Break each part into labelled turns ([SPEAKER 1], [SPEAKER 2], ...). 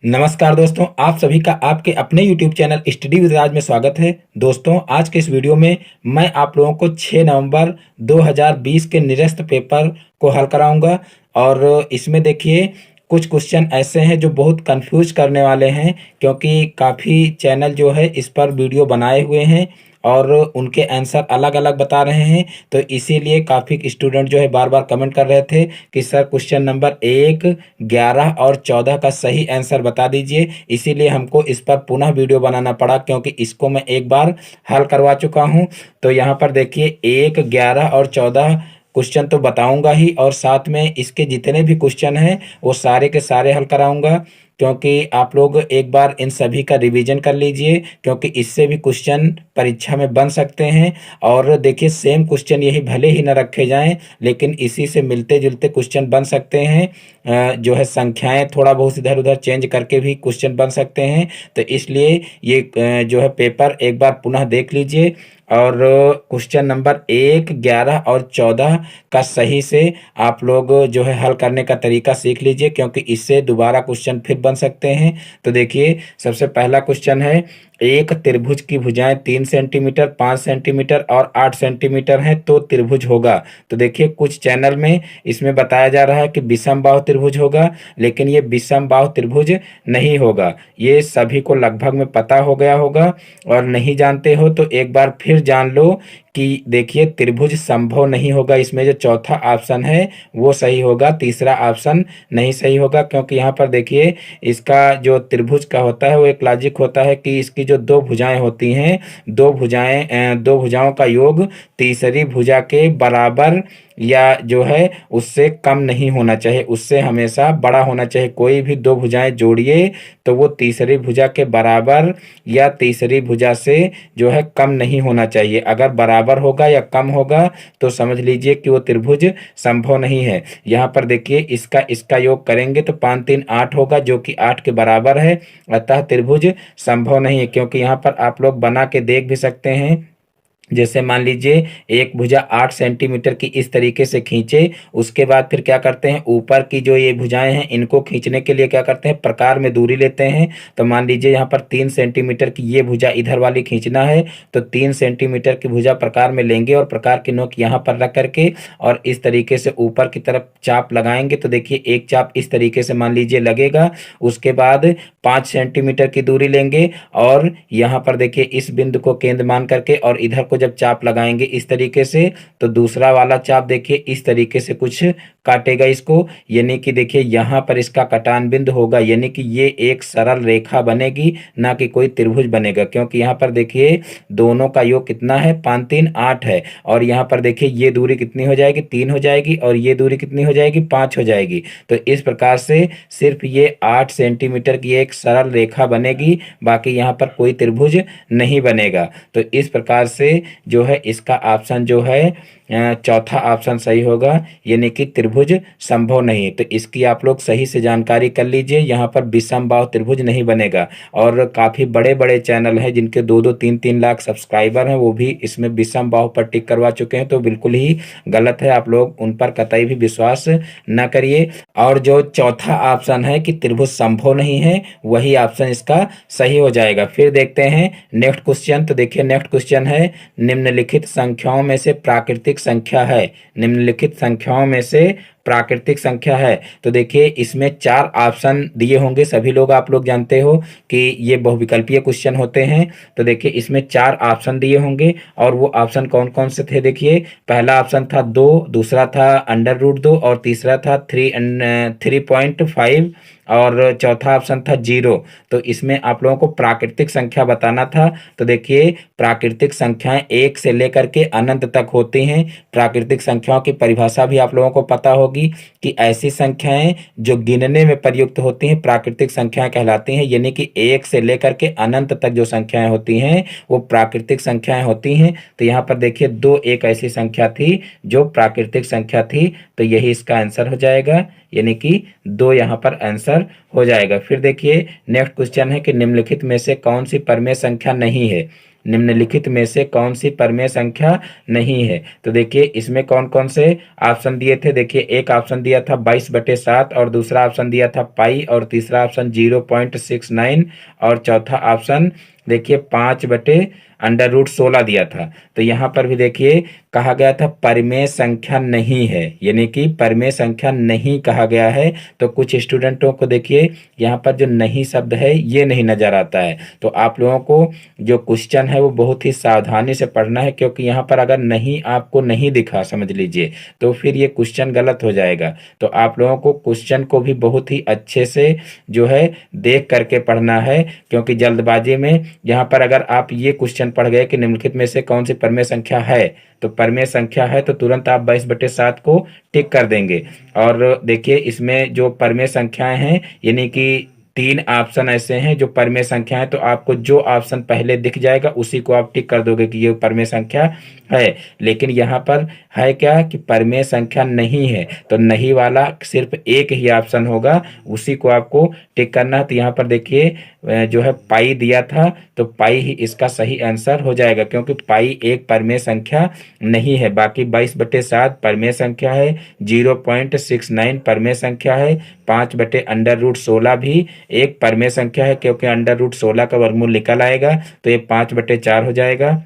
[SPEAKER 1] नमस्कार दोस्तों, आप सभी का आपके अपने YouTube चैनल स्टडी विद राज में स्वागत है। दोस्तों, आज के इस वीडियो में मैं आप लोगों को 6 नवंबर 2020 के निरस्त पेपर को हल कराऊंगा। और इसमें देखिए कुछ क्वेश्चन ऐसे हैं जो बहुत कंफ्यूज करने वाले हैं, क्योंकि काफ़ी चैनल जो है इस पर वीडियो बनाए हुए हैं और उनके आंसर अलग अलग बता रहे हैं। तो इसीलिए काफ़ी स्टूडेंट जो है बार बार कमेंट कर रहे थे कि सर क्वेश्चन नंबर 1, 11 और 14 का सही आंसर बता दीजिए। इसीलिए हमको इस पर पुनः वीडियो बनाना पड़ा, क्योंकि इसको मैं एक बार हल करवा चुका हूं। तो यहाँ पर देखिए 1, 11 और 14 क्वेश्चन तो बताऊंगा ही, और साथ में इसके जितने भी क्वेश्चन हैं वो सारे के सारे हल कराऊंगा, क्योंकि आप लोग एक बार इन सभी का रिवीजन कर लीजिए, क्योंकि इससे भी क्वेश्चन परीक्षा में बन सकते हैं। और देखिए सेम क्वेश्चन यही भले ही न रखे जाएं, लेकिन इसी से मिलते जुलते क्वेश्चन बन सकते हैं। जो है संख्याएं थोड़ा बहुत इधर उधर चेंज करके भी क्वेश्चन बन सकते हैं। तो इसलिए ये जो है पेपर एक बार पुनः देख लीजिए, और क्वेश्चन नंबर 1, 11 और 14 का सही से आप लोग जो है हल करने का तरीका सीख लीजिए, क्योंकि इससे दोबारा क्वेश्चन फिर बन सकते हैं। तो देखिए सबसे पहला क्वेश्चन है, एक त्रिभुज की भुजाएं 3 सेंटीमीटर, 5 सेंटीमीटर और 8 सेंटीमीटर हैं तो त्रिभुज होगा। तो देखिए कुछ चैनल में इसमें बताया जा रहा है कि विषमबाहु त्रिभुज होगा, लेकिन ये विषमबाहु त्रिभुज नहीं होगा। ये सभी को लगभग में पता हो गया होगा, और नहीं जानते हो तो एक बार फिर जान लो कि देखिए त्रिभुज संभव नहीं होगा। इसमें जो चौथा ऑप्शन है वो सही होगा, तीसरा ऑप्शन नहीं सही होगा। क्योंकि यहाँ पर देखिए इसका जो त्रिभुज का होता है वो एक लॉजिक होता है कि इसकी जो दो भुजाएं होती हैं, दो भुजाओं का योग तीसरी भुजा के बराबर या जो है उससे कम नहीं होना चाहिए, उससे हमेशा बड़ा होना चाहिए। कोई भी दो भुजाएं जोड़िए तो वो तीसरी भुजा के बराबर या तीसरी भुजा से जो है कम नहीं होना चाहिए। अगर बराबर होगा या कम होगा तो समझ लीजिए कि वो त्रिभुज संभव नहीं है। यहाँ पर देखिए इसका योग करेंगे तो 5 3 8 होगा, जो कि 8 के बराबर है। अतः त्रिभुज संभव नहीं है, क्योंकि यहाँ पर आप लोग बना के देख भी सकते हैं। जैसे मान लीजिए एक भुजा 8 सेंटीमीटर की इस तरीके से खींचे, उसके बाद फिर क्या करते हैं, ऊपर की जो ये भुजाएं हैं इनको खींचने के लिए क्या करते हैं, प्रकार में दूरी लेते हैं। तो मान लीजिए यहाँ पर 3 सेंटीमीटर की ये भुजा इधर वाली खींचना है, तो 3 सेंटीमीटर की भुजा प्रकार में लेंगे और प्रकार की नोक यहाँ पर रख करके और इस तरीके से ऊपर की तरफ चाप लगाएंगे। तो देखिए एक चाप इस तरीके से मान लीजिए लगेगा। उसके बाद 5 सेंटीमीटर की दूरी लेंगे और यहाँ पर देखिए इस बिंदु को केंद्र मान करके और इधर को जब चाप लगाएंगे इस तरीके से, तो दूसरा वाला चाप देखिए इस तरीके से कुछ काटेगा इसको, यानी कि देखिए यहाँ पर इसका कटान बिंदु होगा, यानी कि ये एक सरल रेखा बनेगी, ना कि कोई त्रिभुज बनेगा। क्योंकि यहाँ पर देखिए दोनों का योग कितना है, 5 3 8 है। और यहाँ पर देखिए ये दूरी कितनी हो जाएगी, 3 हो जाएगी, और ये दूरी कितनी हो जाएगी, 5 हो जाएगी। तो इस प्रकार से सिर्फ ये 8 सेंटीमीटर की एक सरल रेखा बनेगी, बाकी यहाँ पर कोई त्रिभुज नहीं बनेगा। तो इस प्रकार से जो है इसका ऑप्शन जो है चौथा ऑप्शन सही होगा, यानी कि त्रिभुज संभव नहीं। तो इसकी आप लोग सही से जानकारी कर लीजिए, यहाँ पर विषमबाहु त्रिभुज नहीं बनेगा। और काफ़ी बड़े बड़े चैनल हैं जिनके 2-2 3-3 लाख सब्सक्राइबर हैं, वो भी इसमें विषमबाहु पर टिक करवा चुके हैं। तो बिल्कुल ही गलत है, आप लोग उन पर कतई भी विश्वास न करिए। और जो चौथा ऑप्शन है कि त्रिभुज संभव नहीं है, वही ऑप्शन इसका सही हो जाएगा। फिर देखते हैं नेक्स्ट क्वेश्चन। तो देखिए नेक्स्ट क्वेश्चन है, निम्नलिखित संख्याओं में से प्राकृतिक संख्या है। निम्नलिखित संख्याओं में से प्राकृतिक संख्या है। तो देखिए इसमें 4 ऑप्शन दिए होंगे, सभी लोग आप लोग जानते हो कि ये बहुविकल्पीय क्वेश्चन होते हैं। तो देखिए इसमें 4 ऑप्शन दिए होंगे, और वो ऑप्शन कौन कौन से थे देखिए। पहला ऑप्शन था 2, दूसरा था √2 और तीसरा था 3.5 और चौथा ऑप्शन था 0। तो इसमें आप लोगों को प्राकृतिक संख्या बताना था। तो देखिए प्राकृतिक संख्याएं 1 से लेकर के अनंत तक होती हैं। प्राकृतिक संख्याओं की परिभाषा भी आप लोगों को पता होगी कि ऐसी संख्याएं जो गिनने में प्रयुक्त होती हैं प्राकृतिक संख्याएं कहलाती हैं, यानी कि 1 से लेकर के अनंत तक जो संख्याएं होती हैं वो प्राकृतिक संख्याएं होती हैं। तो यहाँ पर देखिए 2 एक ऐसी संख्या थी जो प्राकृतिक संख्या थी, तो यही इसका आंसर हो जाएगा, यानी कि 2 यहाँ पर आंसर हो जाएगा। फिर देखिए नेक्स्ट क्वेश्चन है कि निम्नलिखित में से कौन सी परमेय संख्या नहीं है। निम्नलिखित में से कौन सी परिमेय संख्या नहीं है। तो देखिए इसमें कौन कौन से ऑप्शन दिए थे। देखिए एक ऑप्शन दिया था 22/7 और दूसरा ऑप्शन दिया था पाई और तीसरा ऑप्शन 0.69 और चौथा ऑप्शन देखिए 5/√16 दिया था। तो यहाँ पर भी देखिए कहा गया था परिमेय संख्या नहीं है, यानी कि परिमेय संख्या नहीं कहा गया है। तो कुछ स्टूडेंटों को देखिए यहाँ पर जो नहीं शब्द है ये नहीं नजर आता है। तो आप लोगों को जो क्वेश्चन है वो बहुत ही सावधानी से पढ़ना है, क्योंकि यहाँ पर अगर नहीं आपको नहीं दिखा समझ लीजिए तो फिर ये क्वेश्चन गलत हो जाएगा। तो आप लोगों को क्वेश्चन को भी बहुत ही अच्छे से जो है देख करके पढ़ना है, क्योंकि जल्दबाजी में यहाँ पर अगर आप ये क्वेश्चन पढ़ गए कि निम्नलिखित में से कौन सी परिमेय संख्या है, तो परिमेय संख्या है तो तुरंत आप 22/7 को टिक कर देंगे। और देखिए इसमें जो परिमेय संख्याएं हैं यानी कि 3 ऑप्शन ऐसे हैं जो परिमेय संख्या है, तो आपको जो ऑप्शन पहले दिख जाएगा उसी को आप टिक कर दोगे कि ये परिमेय संख्या है। लेकिन यहाँ पर है क्या कि परिमेय संख्या नहीं है, तो नहीं वाला सिर्फ एक ही ऑप्शन होगा, उसी को आपको टिक करना है। तो यहाँ पर देखिए जो है पाई दिया था, तो पाई ही इसका सही आंसर हो जाएगा, क्योंकि पाई एक परिमेय संख्या नहीं है। बाकी 22/7 परिमेय संख्या है, 0.69 परिमेय संख्या है, 5/√16 भी एक परिमेय संख्या है, क्योंकि √16 का वर्गमूल निकल आएगा तो ये 5/4 हो जाएगा।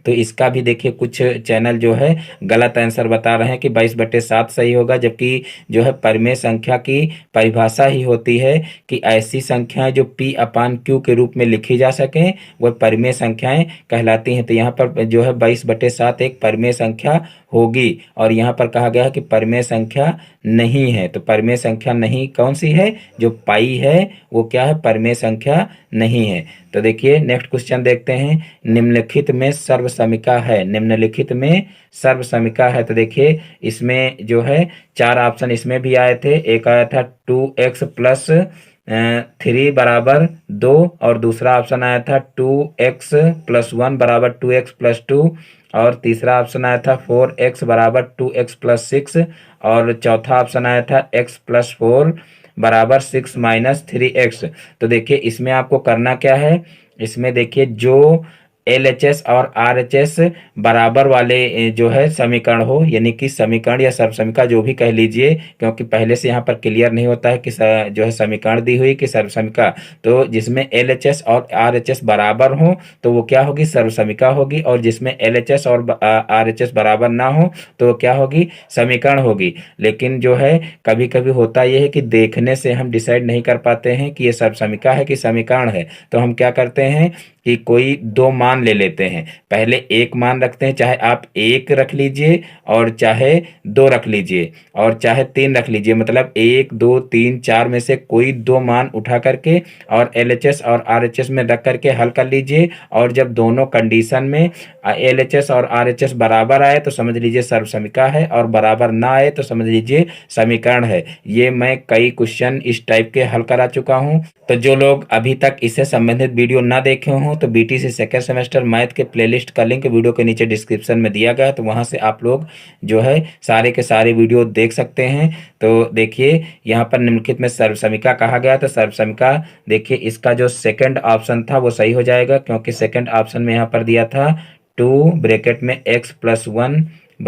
[SPEAKER 1] तो इसका भी देखिए कुछ चैनल जो है गलत आंसर बता रहे हैं कि 22/7 सही होगा, जबकि जो है परिमेय संख्या की परिभाषा ही होती है कि ऐसी संख्याएं जो P/Q के रूप में लिखी जा सकें वह परिमेय संख्याएं कहलाती हैं। तो यहाँ पर जो है 22/7 एक परिमेय संख्या होगी, और यहाँ पर कहा गया है कि परिमेय संख्या नहीं है। तो परिमेय संख्या नहीं कौन सी है, जो पाई है वो क्या है, परिमेय संख्या नहीं है। तो देखिए नेक्स्ट क्वेश्चन देखते हैं। निम्नलिखित में सर्वसमिका है, निम्नलिखित में सर्वसमिका है। तो देखिए इसमें जो है 4 ऑप्शन इसमें भी आए थे। एक आया था 2x + 3 = 2 और दूसरा ऑप्शन आया था 2x + 1 = 2x + 2 और तीसरा ऑप्शन आया था 4x = 2x + 6 और चौथा ऑप्शन आया था x + 4 = 6 - 3x। तो देखिए इसमें आपको करना क्या है, इसमें देखिए जो LHS और RHS बराबर वाले जो है समीकरण हो, यानी कि समीकरण या सर्वसमिका जो भी कह लीजिए, क्योंकि पहले से यहाँ पर क्लियर नहीं होता है कि जो है समीकरण दी हुई कि सर्वसमिका। तो जिसमें LHS और RHS बराबर हो तो वो क्या होगी, सर्वसमिका होगी, और जिसमें LHS और RHS बराबर ना हो तो वो क्या होगी, समीकरण होगी। लेकिन जो है कभी कभी होता यह है कि देखने से हम डिसाइड नहीं कर पाते हैं कि ये सर्वसमिका है कि समीकरण है। तो हम क्या करते हैं कि कोई 2 मान ले लेते हैं, पहले एक मान रखते हैं, चाहे आप 1 रख लीजिए और चाहे 2 रख लीजिए और चाहे 3 रख लीजिए, मतलब 1 2 3 4 में से कोई 2 मान उठा करके और LHS और RHS में रख करके हल कर लीजिए। और जब दोनों कंडीशन में LHS और RHS बराबर आए तो समझ लीजिए सर्वसमिका है, और बराबर ना आए तो समझ लीजिए समीकरण है। ये मैं कई क्वेश्चन इस टाइप के हल करा चुका हूँ। तो जो लोग अभी तक इससे संबंधित वीडियो ना देखे हों तो BTC सेकेंड सेमेस्टर मैथ के प्लेलिस्ट का लिंक वीडियो के नीचे डिस्क्रिप्शन में दिया गया है, तो वहां से आप लोग जो है सारे के सारे वीडियो देख सकते हैं। तो देखिए यहाँ पर निम्नलिखित में सर्वसमिका कहा गया, तो सर्वसमिका देखिए इसका जो सेकंड ऑप्शन था वो सही हो जाएगा, क्योंकि सेकंड ऑप्शन में यहाँ पर दिया था 2 ब्रैकेट में x + 1 =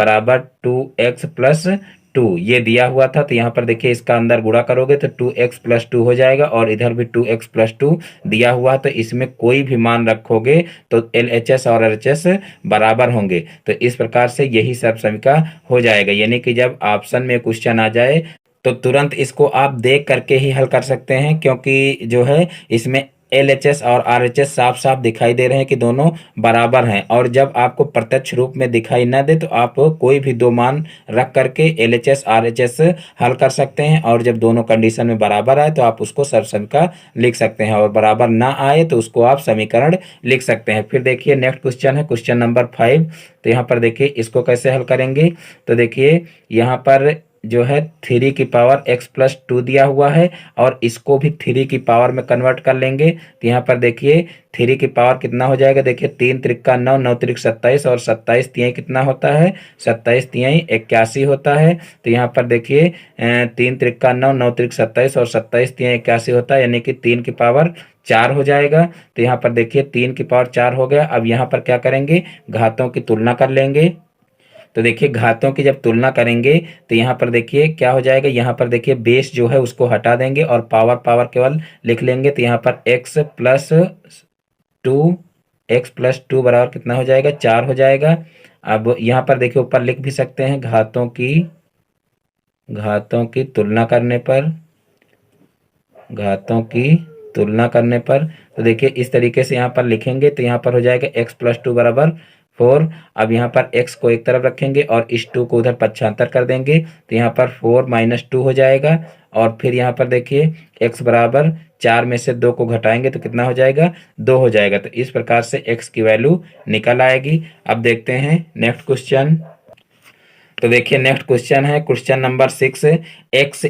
[SPEAKER 1] 2x + 2 ये दिया हुआ था। तो यहाँ पर देखिए इसका अंदर गुणा करोगे तो 2x + 2 हो जाएगा, और इधर भी 2x + 2 दिया हुआ, तो इसमें कोई भी मान रखोगे तो LHS और RHS बराबर होंगे। तो इस प्रकार से यही सर्वसमिका हो जाएगा, यानी कि जब ऑप्शन में क्वेश्चन आ जाए तो तुरंत इसको आप देख करके ही हल कर सकते हैं, क्योंकि जो है इसमें LHS और RHS साफ साफ दिखाई दे रहे हैं कि दोनों बराबर हैं। और जब आपको प्रत्यक्ष रूप में दिखाई न दे तो आप कोई भी 2 मान रख करके LHS RHS हल कर सकते हैं, और जब दोनों कंडीशन में बराबर आए तो आप उसको सर्वसमिका लिख सकते हैं, और बराबर ना आए तो उसको आप समीकरण लिख सकते हैं। फिर देखिए नेक्स्ट क्वेश्चन है क्वेश्चन नंबर 5। तो यहाँ पर देखिए इसको कैसे हल करेंगे। तो देखिए यहाँ पर जो है 3 की पावर x+2 दिया हुआ है और इसको भी 3 की पावर में कन्वर्ट कर लेंगे। तो यहाँ पर देखिए 3 की पावर कितना हो जाएगा, देखिए 3 त्रिक 9, 9 त्रिक 27 और 27 तिहाई कितना होता है, 27 तिहाई 81 होता है। तो यहाँ पर देखिए 3 त्रिक 9, 9 त्रिक 27 और 27 तिहाई 81 होता है, यानी कि 3 की पावर 4 हो जाएगा। तो यहाँ पर देखिए 3 की पावर 4 हो गया। अब यहाँ पर क्या करेंगे, घातों की तुलना कर लेंगे। तो देखिए घातों की जब तुलना करेंगे तो यहाँ पर देखिए क्या हो जाएगा, यहाँ पर देखिए बेस जो है उसको हटा देंगे और पावर पावर केवल लिख लेंगे। तो यहाँ पर टू x+2 बराबर कितना हो जाएगा, 4 हो जाएगा। अब यहाँ पर देखिए ऊपर लिख भी सकते हैं घातों की तुलना करने पर, घातों की तुलना करने पर तो देखिए इस तरीके से यहाँ पर लिखेंगे। तो यहाँ पर हो जाएगा x+2 बराबर 4। अब यहाँ पर x को एक तरफ रखेंगे और इस 2 को उधर पक्षांतर कर देंगे। तो यहाँ पर 4 - 2 हो जाएगा और फिर यहाँ पर देखिए x बराबर 4 में से 2 को घटाएंगे तो कितना हो जाएगा, 2 हो जाएगा। तो इस प्रकार से x की वैल्यू निकल आएगी। अब देखते हैं नेक्स्ट क्वेश्चन। तो देखिए नेक्स्ट क्वेश्चन है क्वेश्चन नंबर 6, x²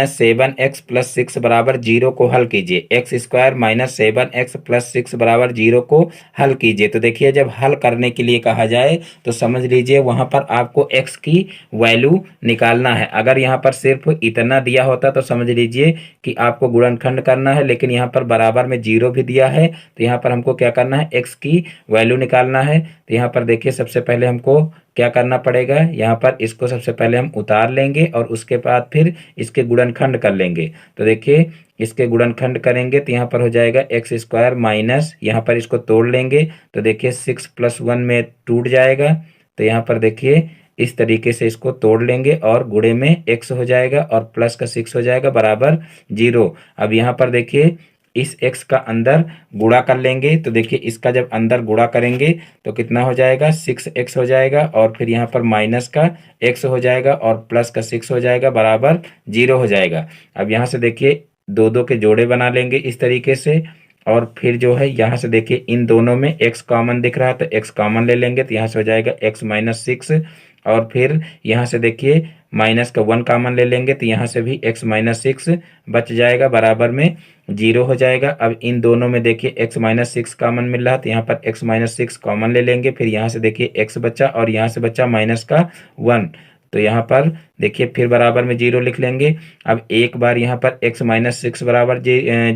[SPEAKER 1] - 7x + 6 बराबर 0 को हल कीजिए। x² - 7x + 6 बराबर 0 को हल कीजिए। तो देखिए जब हल करने के लिए कहा जाए तो समझ लीजिए वहां पर आपको x की वैल्यू निकालना है। अगर यहाँ पर सिर्फ इतना दिया होता तो समझ लीजिए कि आपको गुणनखंड करना है, लेकिन यहाँ पर बराबर में 0 भी दिया है। तो यहाँ पर हमको क्या करना है, x की वैल्यू निकालना है। तो यहाँ पर देखिए सबसे पहले हमको क्या करना पड़ेगा, यहाँ पर इसको सबसे पहले हम उतार लेंगे और उसके बाद फिर इसके गुणनखंड कर लेंगे। तो देखिए इसके गुणनखंड करेंगे तो यहाँ पर हो जाएगा x² माइनस, यहाँ पर इसको तोड़ लेंगे तो देखिए 6 + 1 में टूट जाएगा। तो यहाँ पर देखिए इस तरीके से इसको तोड़ लेंगे और गुणे में x हो जाएगा और प्लस का 6 हो जाएगा बराबर 0। अब यहाँ पर देखिए इस x का अंदर गुणा कर लेंगे। तो देखिए इसका जब अंदर गुणा करेंगे तो कितना हो जाएगा, 6x हो जाएगा और फिर यहाँ पर माइनस का x हो जाएगा और प्लस का 6 हो जाएगा बराबर 0 हो जाएगा। अब यहाँ से देखिए दो दो के जोड़े बना लेंगे इस तरीके से और फिर जो है यहाँ से देखिए इन दोनों में x कॉमन दिख रहा है तो x कॉमन ले लेंगे। तो यहाँ से हो जाएगा x-6 और फिर यहाँ से देखिए माइनस का 1 कॉमन ले लेंगे तो यहाँ से भी x-6 बच जाएगा बराबर में 0 हो जाएगा। अब इन दोनों में देखिए x-6 कॉमन मिल रहा है तो यहाँ पर x-6 कॉमन ले लेंगे। फिर यहाँ से देखिए x बचा और यहाँ से बचा माइनस का 1, तो यहाँ पर देखिए फिर बराबर में 0 लिख लेंगे। अब एक बार यहाँ पर x-6 बराबर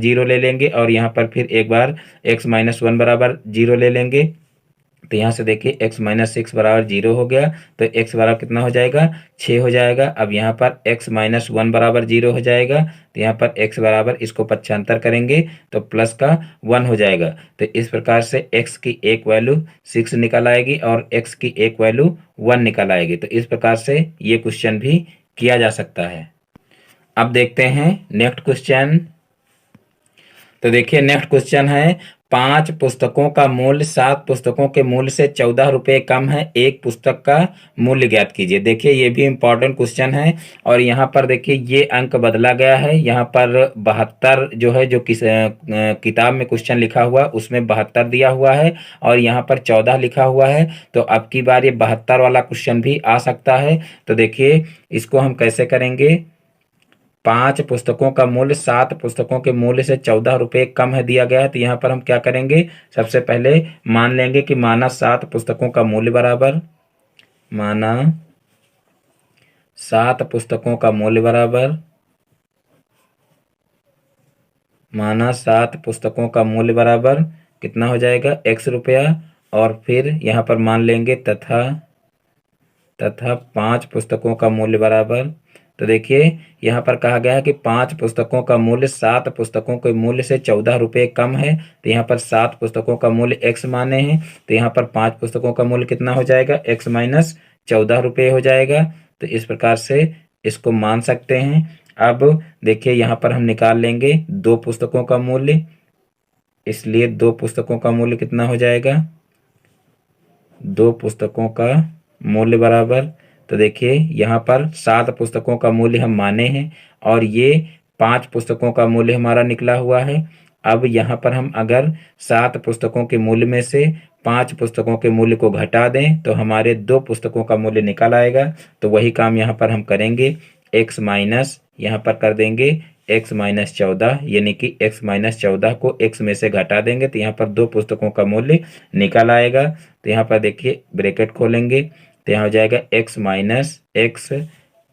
[SPEAKER 1] 0 ले लेंगे और यहाँ पर फिर एक बार x-1 बराबर 0 ले लेंगे। तो यहाँ से देखिए x-6 बराबर 0 हो गया तो x बराबर कितना हो जाएगा, 6 हो जाएगा। अब यहाँ पर x-1 बराबर 0 हो जाएगा तो यहाँ पर x बराबर इसको पक्षांतर करेंगे तो प्लस का 1 हो जाएगा। तो इस प्रकार से x की एक वैल्यू 6 निकल आएगी और x की एक वैल्यू 1 निकल आएगी। तो इस प्रकार से ये क्वेश्चन भी किया जा सकता है। अब देखते हैं नेक्स्ट क्वेश्चन। तो देखिए नेक्स्ट क्वेश्चन है 5 पुस्तकों का मूल्य 7 पुस्तकों के मूल्य से 14 रुपये कम है, एक पुस्तक का मूल्य ज्ञात कीजिए। देखिए ये भी इम्पोर्टेंट क्वेश्चन है और यहाँ पर देखिए ये अंक बदला गया है। यहाँ पर 72 जो है जो किताब में क्वेश्चन लिखा हुआ उसमें 72 दिया हुआ है और यहाँ पर 14 लिखा हुआ है। तो अब की बार ये 72 वाला क्वेश्चन भी आ सकता है। तो देखिए इसको हम कैसे करेंगे, 5 पुस्तकों का मूल्य 7 पुस्तकों के मूल्य से 14 रुपये कम है दिया गया है। तो यहाँ पर हम क्या करेंगे, सबसे पहले मान लेंगे कि माना 7 पुस्तकों का मूल्य बराबर, माना 7 पुस्तकों का मूल्य बराबर, माना 7 पुस्तकों का मूल्य बराबर कितना हो जाएगा, x रुपया। और फिर यहाँ पर मान लेंगे तथा 5 पुस्तकों का मूल्य बराबर। तो देखिए यहाँ पर कहा गया है कि 5 पुस्तकों का मूल्य 7 पुस्तकों के मूल्य से 14 रुपये कम है। तो यहाँ पर 7 पुस्तकों का मूल्य x माने हैं तो यहाँ पर 5 पुस्तकों का मूल्य कितना हो जाएगा, x-14 रुपये हो जाएगा। तो इस प्रकार से इसको मान सकते हैं। अब देखिए यहाँ पर हम निकाल लेंगे 2 पुस्तकों का मूल्य, इसलिए 2 पुस्तकों का मूल्य कितना हो जाएगा, 2 पुस्तकों का मूल्य बराबर। तो देखिए यहाँ पर 7 पुस्तकों का मूल्य हम माने हैं और ये 5 पुस्तकों का मूल्य हमारा निकला हुआ है। अब यहाँ पर हम अगर 7 पुस्तकों के मूल्य में से 5 पुस्तकों के मूल्य को घटा दें तो हमारे 2 पुस्तकों का मूल्य निकल आएगा। तो वही काम यहाँ पर हम करेंगे, x माइनस यहाँ पर कर देंगे x माइनस 14, यानी कि x माइनस 14 को x में से घटा देंगे तो यहाँ पर 2 पुस्तकों का मूल्य निकल आएगा। तो यहाँ पर देखिए ब्रैकेट खोलेंगे तो यहाँ हो जाएगा x माइनस x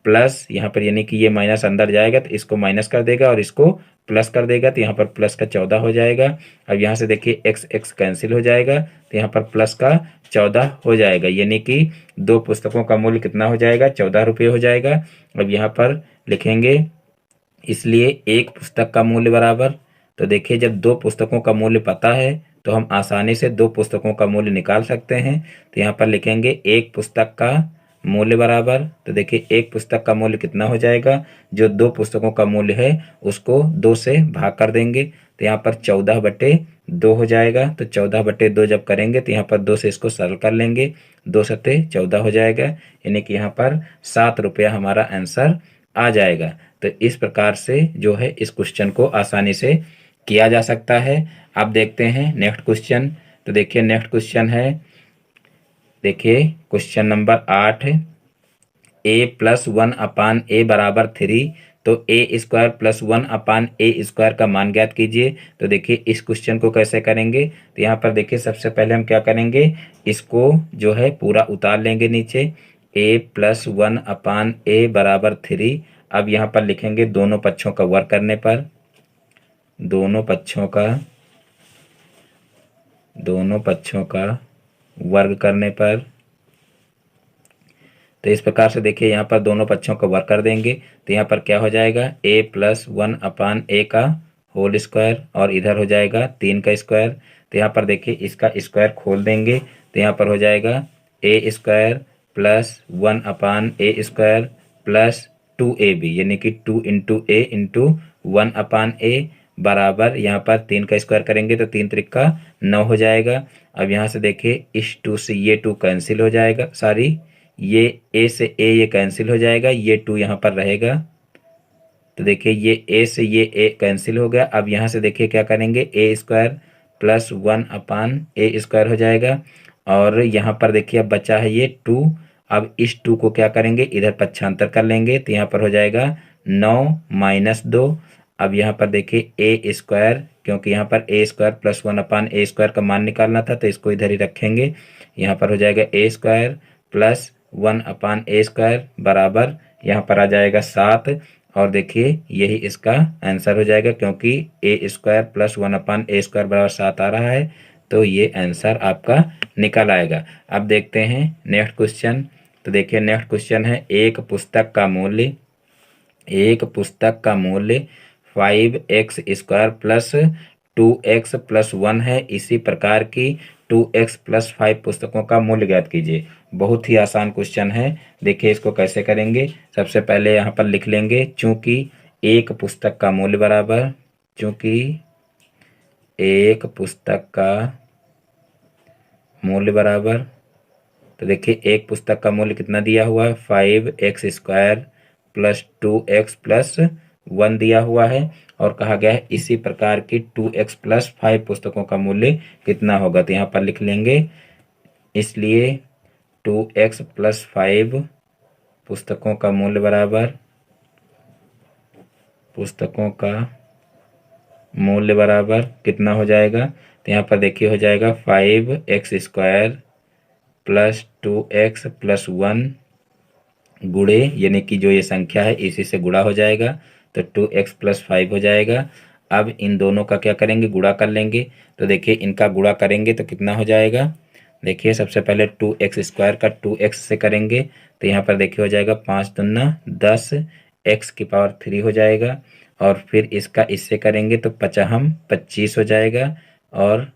[SPEAKER 1] प्लस, यहाँ पर यानी कि ये माइनस अंदर जाएगा तो इसको माइनस कर देगा और इसको प्लस कर देगा तो यहाँ पर प्लस का 14 हो जाएगा। अब यहाँ से देखिए x x कैंसिल हो जाएगा तो यहाँ पर प्लस का 14 हो जाएगा, यानी कि 2 पुस्तकों का मूल्य कितना हो जाएगा, 14 रुपये हो जाएगा। अब यहाँ पर लिखेंगे इसलिए एक पुस्तक का मूल्य बराबर, तो देखिए जब 2 पुस्तकों का मूल्य पता है तो हम आसानी से 2 पुस्तकों का मूल्य निकाल सकते हैं। तो यहाँ पर लिखेंगे एक पुस्तक का मूल्य बराबर, तो देखिए एक पुस्तक का मूल्य कितना हो जाएगा, जो 2 पुस्तकों का मूल्य है उसको 2 से भाग कर देंगे तो यहाँ पर 14/2 हो जाएगा। तो 14/2 जब करेंगे तो यहाँ पर 2 से इसको सरल कर लेंगे, 2 सत्ते 14 हो जाएगा, यानी कि यहाँ पर 7 रुपया हमारा आंसर आ जाएगा। तो इस प्रकार से जो है इस क्वेश्चन को आसानी से किया जा सकता है। अब देखते हैं नेक्स्ट क्वेश्चन। तो देखिए नेक्स्ट क्वेश्चन है, देखिए क्वेश्चन नंबर 8, a+1/a बराबर 3, तो a² + 1/a² का मान ज्ञात कीजिए। तो देखिए इस क्वेश्चन को कैसे करेंगे, तो यहाँ पर देखिए सबसे पहले हम क्या करेंगे, इसको जो है पूरा उतार लेंगे नीचे, a+1/a बराबर 3। अब यहाँ पर लिखेंगे दोनों पक्षों का वर्ग करने पर, दोनों पक्षों का वर्ग करने पर, तो इस प्रकार से देखिए यहाँ पर दोनों पक्षों का वर्ग कर देंगे तो यहाँ पर क्या हो जाएगा, a+1/a का होल स्क्वायर और इधर हो जाएगा 3 का स्क्वायर। तो यहाँ पर देखिए इसका स्क्वायर खोल देंगे तो यहाँ पर हो जाएगा a² + 1/a² + 2ab, यानी कि 2 × a × 1/a बराबर, यहाँ पर 3 का स्क्वायर करेंगे तो 3 त्रिका 9 हो जाएगा। अब यहाँ से देखिए इस 2 से ये 2 कैंसिल हो जाएगा, सॉरी ये a से a ये कैंसिल हो जाएगा, ये 2 यहाँ पर रहेगा। तो देखिए ये a से ये a कैंसिल हो गया। अब यहाँ से देखिए क्या करेंगे, a² + 1/a² हो जाएगा और यहाँ पर देखिए अब बचा है ये 2। अब इस 2 को क्या करेंगे, इधर पक्षांतर कर लेंगे तो यहाँ पर हो जाएगा 9 - 2। अब यहाँ पर देखिए a², क्योंकि यहाँ पर a² + 1/a² का मान निकालना था तो इसको इधर ही रखेंगे। यहाँ पर हो जाएगा a² + 1/a² बराबर, यहाँ पर आ जाएगा 7 और देखिए यही इसका आंसर हो जाएगा, क्योंकि a² + 1/a² बराबर 7 आ रहा है तो ये आंसर आपका निकल आएगा। अब देखते हैं नेक्स्ट क्वेश्चन। तो देखिए नेक्स्ट क्वेश्चन है, एक पुस्तक का मूल्य 5x² + 2x + 1 है। इसी प्रकार की 2x + 5 पुस्तकों का मूल्य ज्ञात कीजिए। बहुत ही आसान क्वेश्चन है। देखिए इसको कैसे करेंगे, सबसे पहले यहाँ पर लिख लेंगे चूंकि एक पुस्तक का मूल्य बराबर, चूंकि एक पुस्तक का मूल्य बराबर, तो देखिए एक पुस्तक का मूल्य कितना दिया हुआ है, 5x² + 2x + 1 दिया हुआ है और कहा गया है इसी प्रकार की 2x + 5 पुस्तकों का मूल्य कितना होगा। तो यहाँ पर लिख लेंगे इसलिए 2x + 5 पुस्तकों का मूल्य बराबर, पुस्तकों का मूल्य बराबर कितना हो जाएगा। तो यहाँ पर देखिए हो जाएगा 5x² + 2x + 1 गुणे, यानी कि जो ये संख्या है इसी से गुणा हो जाएगा तो 2x + 5 हो जाएगा। अब इन दोनों का क्या करेंगे, गुणा कर लेंगे। तो देखिए इनका गुणा करेंगे तो कितना हो जाएगा, देखिए सबसे पहले 2x² का 2x से करेंगे तो यहाँ पर देखिए हो जाएगा 5 दूना 10 x³ हो जाएगा और फिर इसका इससे करेंगे तो 25 हो जाएगा और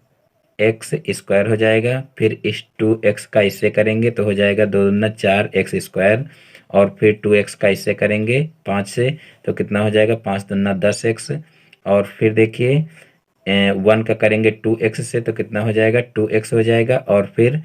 [SPEAKER 1] x² हो जाएगा। फिर इस 2x का इससे करेंगे तो हो जाएगा 2 दूना 4 x² और फिर 2x का इससे करेंगे 5 से तो कितना हो जाएगा, 5 दूना 10x और फिर देखिए 1 का करेंगे 2x से तो कितना हो जाएगा, 2x हो जाएगा और फिर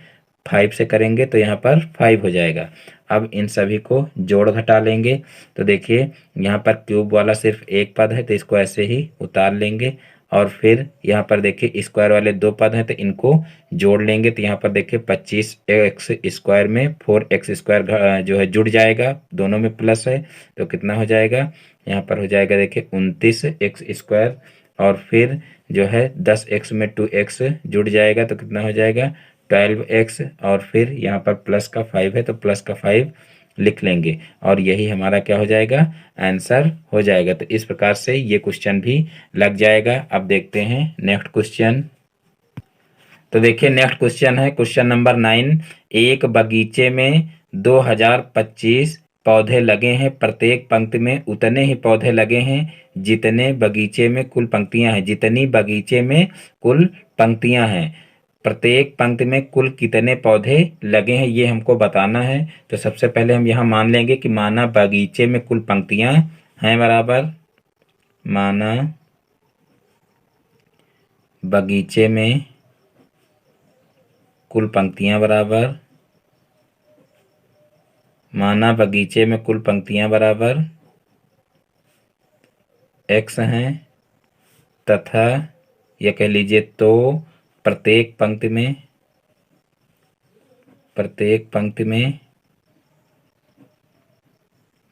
[SPEAKER 1] 5 से करेंगे तो यहाँ पर 5 हो जाएगा। अब इन सभी को जोड़ घटा लेंगे तो देखिए यहाँ पर क्यूब वाला सिर्फ एक पद है तो इसको ऐसे ही उतार लेंगे और फिर यहाँ पर देखिए स्क्वायर वाले दो पद हैं तो इनको जोड़ लेंगे। तो यहाँ पर देखिए 25x स्क्वायर में 4x स्क्वायर जो है जुड़ जाएगा, दोनों में प्लस है तो कितना हो जाएगा, यहाँ पर हो जाएगा देखिए 29x स्क्वायर। और फिर जो है 10x में 2x जुड़ जाएगा तो कितना हो जाएगा 12x। और फिर यहाँ पर प्लस का 5 है तो प्लस का 5 लिख लेंगे और यही हमारा क्या हो जाएगा, आंसर हो जाएगा। तो इस प्रकार से ये क्वेश्चन भी लग जाएगा। अब देखते हैं नेक्स्ट क्वेश्चन। तो देखिए नेक्स्ट क्वेश्चन है क्वेश्चन नंबर 9। एक बगीचे में 2025 पौधे लगे हैं, प्रत्येक पंक्ति में उतने ही पौधे लगे हैं जितने बगीचे में कुल पंक्तियां हैं। जितनी बगीचे में कुल पंक्तियां हैं, प्रत्येक पंक्ति में कुल कितने पौधे लगे हैं ये हमको बताना है। तो सबसे पहले हम यहाँ मान लेंगे कि माना बगीचे में कुल पंक्तियां हैं बराबर, माना बगीचे में कुल पंक्तियां बराबर, माना बगीचे में कुल पंक्तियां बराबर x हैं तथा यह कह लीजिए तो प्रत्येक पंक्ति में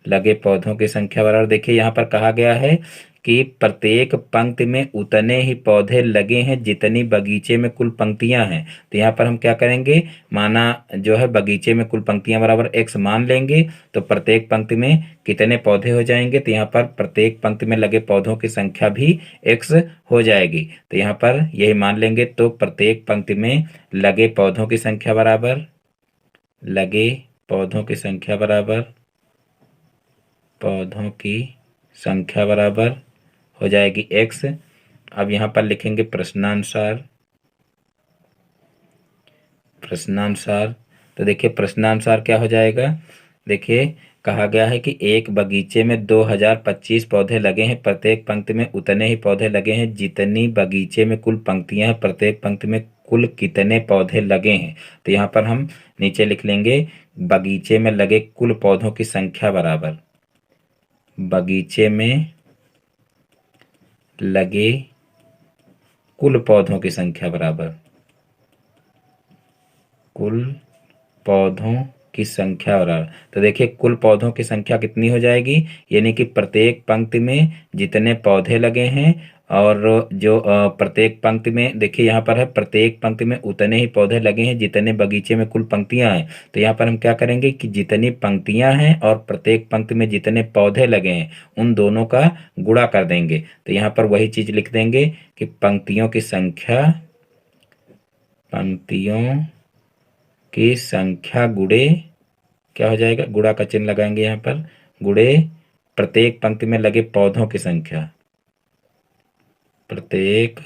[SPEAKER 1] लगे पौधों की संख्या बराबर। देखिए यहाँ पर कहा गया है कि प्रत्येक पंक्ति में उतने ही पौधे लगे हैं जितनी बगीचे में कुल पंक्तियां हैं। तो यहाँ पर हम क्या करेंगे, माना जो है बगीचे में कुल पंक्तियां बराबर x मान लेंगे तो प्रत्येक पंक्ति में कितने पौधे हो जाएंगे, तो यहाँ पर प्रत्येक पंक्ति में लगे पौधों की संख्या भी x हो जाएगी। तो यहाँ पर यही मान लेंगे तो प्रत्येक पंक्ति में लगे पौधों की संख्या बराबर, लगे पौधों की संख्या बराबर, पौधों की संख्या बराबर हो जाएगी x। अब यहाँ पर लिखेंगे प्रश्नानुसार, प्रश्नानुसार। तो देखिए प्रश्नानुसार क्या हो जाएगा, देखिए कहा गया है कि एक बगीचे में 2025 पौधे लगे हैं, प्रत्येक पंक्ति में उतने ही पौधे लगे हैं जितनी बगीचे में कुल पंक्तियां हैं, प्रत्येक पंक्ति में कुल कितने पौधे लगे हैं। तो यहाँ पर हम नीचे लिख लेंगे बगीचे में लगे कुल पौधों की संख्या बराबर, बगीचे में लगे कुल पौधों की संख्या बराबर, कुल पौधों की संख्या बराबर। तो देखिए कुल पौधों की संख्या कितनी हो जाएगी, यानी कि प्रत्येक पंक्ति में जितने पौधे लगे हैं और जो प्रत्येक पंक्ति में देखिए यहाँ पर है प्रत्येक पंक्ति में उतने ही पौधे लगे हैं जितने बगीचे में कुल पंक्तियां हैं। तो यहाँ पर हम क्या करेंगे कि जितनी पंक्तियां हैं और प्रत्येक पंक्ति में जितने पौधे लगे हैं उन दोनों का गुणा कर देंगे। तो यहाँ पर वही चीज लिख देंगे कि पंक्तियों की संख्या, पंक्तियों की संख्या गुणे क्या हो जाएगा, गुणा का चिन्ह लगाएंगे यहाँ पर, गुणे प्रत्येक पंक्ति में लगे पौधों की संख्या, प्रत्येक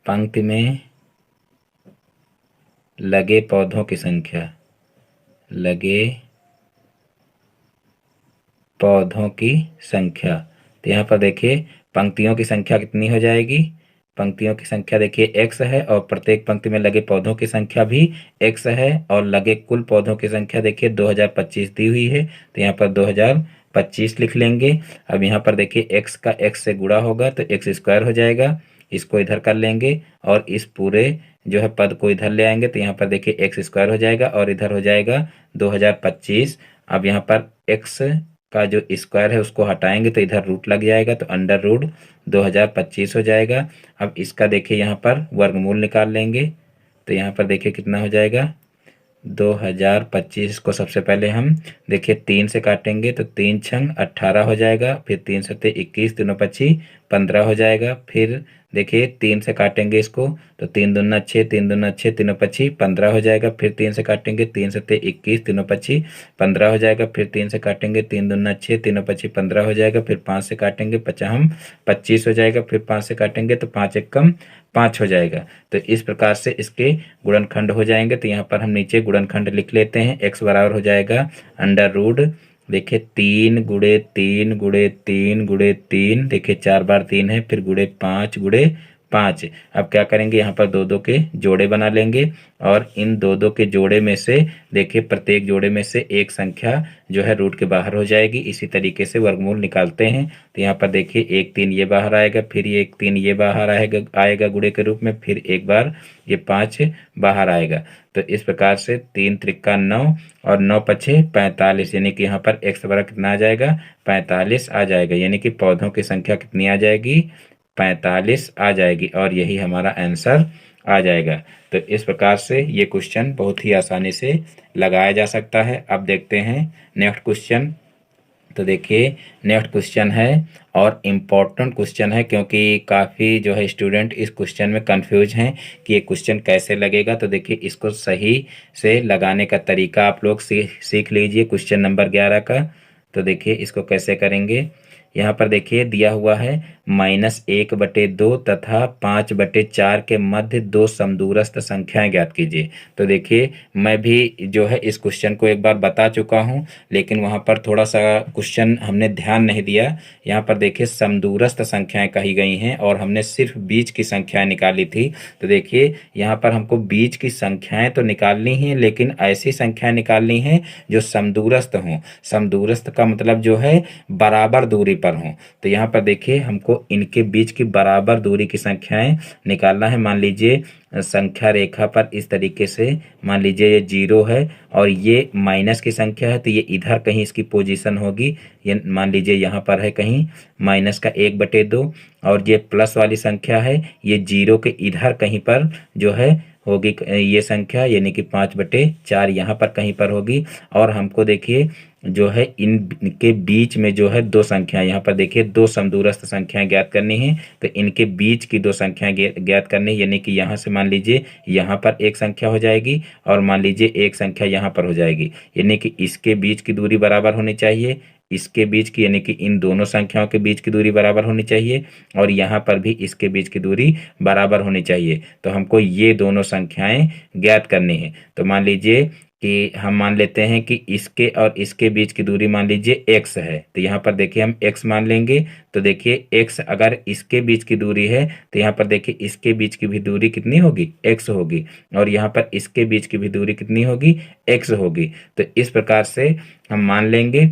[SPEAKER 1] पंक्ति में लगे पौधों की संख्या, लगे पौधों की संख्या। तो यहाँ पर देखिए पंक्तियों की संख्या कितनी हो जाएगी, पंक्तियों की संख्या देखिए x है और प्रत्येक पंक्ति में लगे पौधों की संख्या भी x है और लगे कुल पौधों की संख्या देखिए 2025 दी हुई है। तो यहाँ पर 2025 लिख लेंगे। अब यहाँ पर देखिए x का x से गुणा होगा तो x स्क्वायर हो जाएगा, इसको इधर कर लेंगे और इस पूरे जो है पद को इधर ले आएंगे। तो यहाँ पर देखिए एक्स स्क्वायर हो जाएगा और इधर हो जाएगा 2025। अब यहाँ पर x का जो स्क्वायर है उसको हटाएंगे तो इधर रूट लग जाएगा तो अंडर रूट 2025 हो जाएगा। अब इसका देखिए यहाँ पर वर्गमूल निकाल लेंगे तो यहाँ पर देखिए कितना हो जाएगा 2025 को सबसे पहले हम देखिए 3 से काटेंगे तो 3 छंग 18 हो जाएगा, फिर 3 सत्ते 21, तीनों पच्ची 15 हो जाएगा। फिर देखिए 3 से काटेंगे इसको तो 3 दूना 6, 3 दूना 6, तीनों पच्ची 15 हो जाएगा। फिर 3 से काटेंगे 3 सत्ते 21, तीनों पच्ची 15 हो जाएगा। फिर 3 से काटेंगे 3 दूना 6, तीनों पच्ची 15 हो जाएगा। फिर 5 से काटेंगे 25 हो जाएगा। फिर 5 से काटेंगे तो 5 एक कम 5 हो जाएगा। तो इस प्रकार से इसके गुणनखंड हो जाएंगे। तो यहाँ पर हम नीचे गुणनखंड लिख लेते हैं। x बराबर हो जाएगा अंडर रूट देखिए 3 गुणे 3 गुणे 3 गुणे 3 देखिए 4 बार 3 है, फिर गुणे 5 गुणे 5। अब क्या करेंगे, यहाँ पर दो दो के जोड़े बना लेंगे और इन दो दो के जोड़े में से देखिए प्रत्येक जोड़े में से एक संख्या जो है रूट के बाहर हो जाएगी। इसी तरीके से वर्गमूल निकालते हैं। तो यहाँ पर देखिए 1 3 ये बाहर आएगा, फिर ये 1 3 ये बाहर आएगा गुणे के रूप में, फिर एक बार ये 5 बाहर आएगा। तो इस प्रकार से 3 त्रिका 9 और 9 पछे 45, यानी कि यहाँ पर x बराबर कितना आ जाएगा, 45 आ जाएगा। यानी कि पौधों की संख्या कितनी आ जाएगी, 45 आ जाएगी और यही हमारा आंसर आ जाएगा। तो इस प्रकार से ये क्वेश्चन बहुत ही आसानी से लगाया जा सकता है। अब देखते हैं नेक्स्ट क्वेश्चन। तो देखिए नेक्स्ट क्वेश्चन है और इम्पोर्टेंट क्वेश्चन है, क्योंकि काफ़ी जो है स्टूडेंट इस क्वेश्चन में कंफ्यूज हैं कि ये क्वेश्चन कैसे लगेगा। तो देखिए इसको सही से लगाने का तरीका आप लोग सीख लीजिए। क्वेश्चन नंबर 11 का तो देखिए इसको कैसे करेंगे। यहाँ पर देखिए दिया हुआ है -1/2 तथा 5/4 के मध्य दो समदूरस्थ संख्याएं ज्ञात कीजिए। तो देखिए मैं भी जो है इस क्वेश्चन को एक बार बता चुका हूँ, लेकिन वहाँ पर थोड़ा सा क्वेश्चन हमने ध्यान नहीं दिया। यहाँ पर देखिए समदूरस्थ संख्याएं कही गई हैं और हमने सिर्फ बीच की संख्याएं निकाली थी। तो देखिए यहाँ पर हमको बीच की संख्याएं तो निकालनी ही, लेकिन ऐसी संख्याएं निकालनी है जो समदूरस्थ हों। समदूरस्थ का मतलब जो है बराबर दूरी पर हों। तो यहाँ पर देखिए हमको इनके बीच की बराबर दूरी की संख्याएं निकालना है। मान लीजिए संख्या रेखा पर इस तरीके से मान लीजिए ये 0 है और ये माइनस की संख्या है, तो ये इधर कहीं इसकी पोजीशन होगी। ये मान लीजिए यहाँ पर है कहीं -1/2 और ये प्लस वाली संख्या है, ये 0 के इधर कहीं पर जो है होगी ये संख्या, यानी कि 5/4 यहाँ पर कहीं पर होगी। और हमको देखिए जो है इनके बीच में जो है दो संख्या, यहाँ पर देखिए दो समदूरस्थ संख्याएं ज्ञात करनी है। तो इनके बीच की दो संख्याएं ज्ञात करनी है, यानी कि यहाँ से मान लीजिए यहाँ पर एक संख्या हो जाएगी और मान लीजिए एक संख्या यहाँ पर हो जाएगी, यानी कि इसके बीच की दूरी बराबर होनी चाहिए, इसके बीच की यानी कि इन दोनों संख्याओं के बीच की दूरी बराबर होनी चाहिए और यहाँ पर भी इसके बीच की दूरी बराबर होनी चाहिए। तो हमको ये दोनों संख्याएं ज्ञात करनी है। तो मान लीजिए कि हम मान लेते हैं कि इसके और इसके बीच की दूरी मान लीजिए x है। तो यहाँ पर देखिए हम x मान लेंगे। तो देखिए x अगर इसके बीच की दूरी है तो यहाँ पर देखिए इसके बीच की भी दूरी कितनी होगी, x होगी, और यहाँ पर इसके बीच की भी दूरी कितनी होगी, x होगी। तो इस प्रकार से हम मान लेंगे।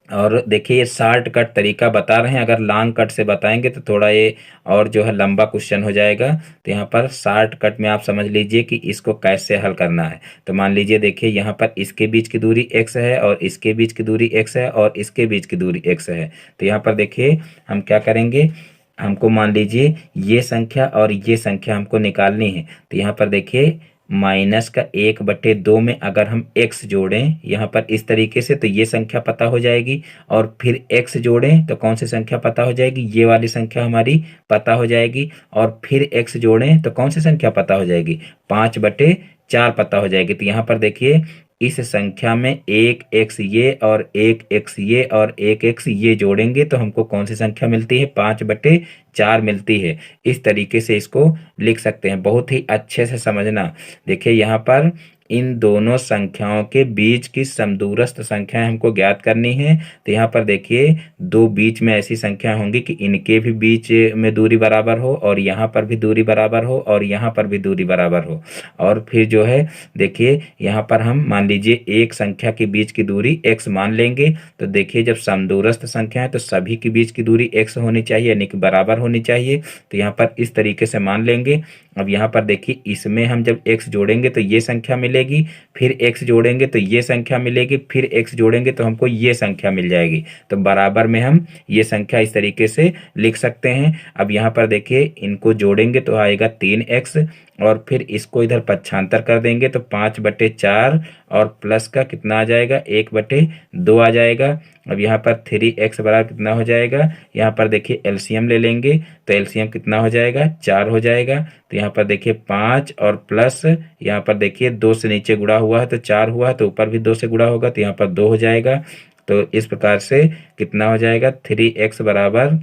[SPEAKER 1] और देखिए ये शॉर्ट कट तरीका बता रहे हैं, अगर लॉन्ग कट से बताएंगे तो थोड़ा ये और जो है लंबा क्वेश्चन हो जाएगा। तो यहाँ पर शॉर्ट कट में आप समझ लीजिए कि इसको कैसे हल करना है। तो मान लीजिए देखिए यहाँ पर इसके बीच की दूरी x है और इसके बीच की दूरी x है और इसके बीच की दूरी x है। तो यहाँ पर देखिए हम क्या करेंगे, हमको मान लीजिए ये संख्या और ये संख्या हमको निकालनी है। तो यहाँ पर देखिए -1/2 में अगर हम x जोड़ें यहाँ पर इस तरीके से तो ये संख्या पता हो जाएगी, और फिर x जोड़ें तो कौन सी संख्या पता हो जाएगी, ये वाली संख्या हमारी पता हो जाएगी, और फिर x जोड़ें तो कौन सी संख्या पता हो जाएगी, 5/4 पता हो जाएगी। तो यहाँ पर देखिए इस संख्या में एक x ये और एक x ये और एक x ये जोड़ेंगे तो हमको कौन सी संख्या मिलती है, 5/4 मिलती है। इस तरीके से इसको लिख सकते हैं, बहुत ही अच्छे से समझना। देखिए यहाँ पर इन दोनों संख्याओं के बीच की समदूरस्थ संख्याएं हमको ज्ञात करनी है। तो यहाँ पर देखिए दो बीच में ऐसी संख्या होंगी कि इनके भी बीच में दूरी बराबर हो और यहाँ पर भी दूरी बराबर हो और यहाँ पर भी दूरी बराबर हो। और फिर जो है देखिए यहाँ पर हम मान लीजिए एक संख्या के बीच की दूरी x मान लेंगे। तो देखिए जब समदूरस्थ संख्या है तो सभी के बीच की दूरी x होनी चाहिए, यानी कि बराबर होनी चाहिए। तो यहाँ पर इस तरीके से मान लेंगे। अब यहाँ पर देखिए इसमें हम जब x जोड़ेंगे तो ये संख्या मिलेगी, फिर x जोड़ेंगे तो ये संख्या मिलेगी, फिर x जोड़ेंगे तो हमको ये संख्या मिल जाएगी। तो बराबर में हम ये संख्या इस तरीके से लिख सकते हैं। अब यहाँ पर देखिए इनको जोड़ेंगे तो आएगा 3x और फिर इसको इधर पक्षांतर कर देंगे तो 5/4 और प्लस का कितना आ जाएगा, 1/2 आ जाएगा। अब यहाँ पर 3x बराबर कितना हो जाएगा, यहाँ पर देखिए एलसीएम ले लेंगे तो एलसीएम कितना हो जाएगा, 4 हो जाएगा। तो यहाँ पर देखिए 5 और प्लस यहाँ पर देखिए 2 से नीचे गुणा हुआ है तो 4 हुआ है, तो ऊपर भी 2 से गुणा होगा तो यहाँ पर 2 हो जाएगा। तो इस प्रकार से कितना हो जाएगा, 3x बराबर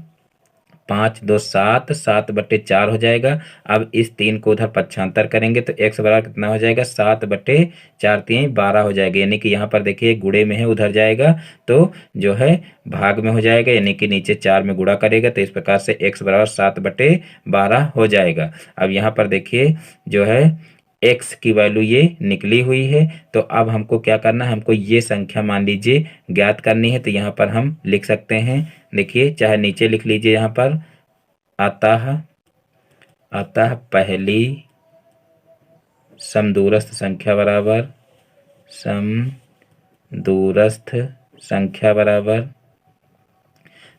[SPEAKER 1] 5 2 7, 7/4 हो जाएगा। अब इस 3 को उधर पक्षांतर करेंगे तो x बराबर कितना हो जाएगा, 7/4, 3 12 हो जाएगा। यानी कि यहाँ पर देखिए गुणे में है, उधर जाएगा तो जो है भाग में हो जाएगा, यानी कि नीचे 4 में गुणा करेगा तो इस प्रकार से x बराबर 7/12 हो जाएगा। अब यहाँ पर देखिए जो है x की वैल्यू ये निकली हुई है। तो अब हमको क्या करना है, हमको ये संख्या मान लीजिए ज्ञात करनी है। तो यहाँ पर हम लिख सकते हैं, देखिए चाहे नीचे लिख लीजिए यहाँ पर, अतः पहली समदूरस्थ संख्या बराबर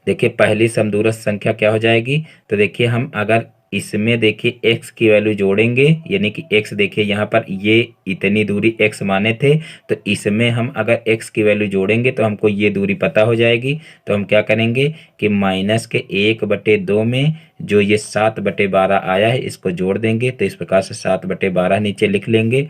[SPEAKER 1] देखिए पहली समदूरस्थ संख्या क्या हो जाएगी। तो देखिए हम अगर इसमें देखिए x की वैल्यू जोड़ेंगे, यानी कि x देखिए यहाँ पर ये इतनी दूरी x माने थे, तो इसमें हम अगर x की वैल्यू जोड़ेंगे तो हमको ये दूरी पता हो जाएगी। तो हम क्या करेंगे कि -1/2 में जो ये 7/12 आया है इसको जोड़ देंगे। तो इस प्रकार से 7/12 नीचे लिख लेंगे।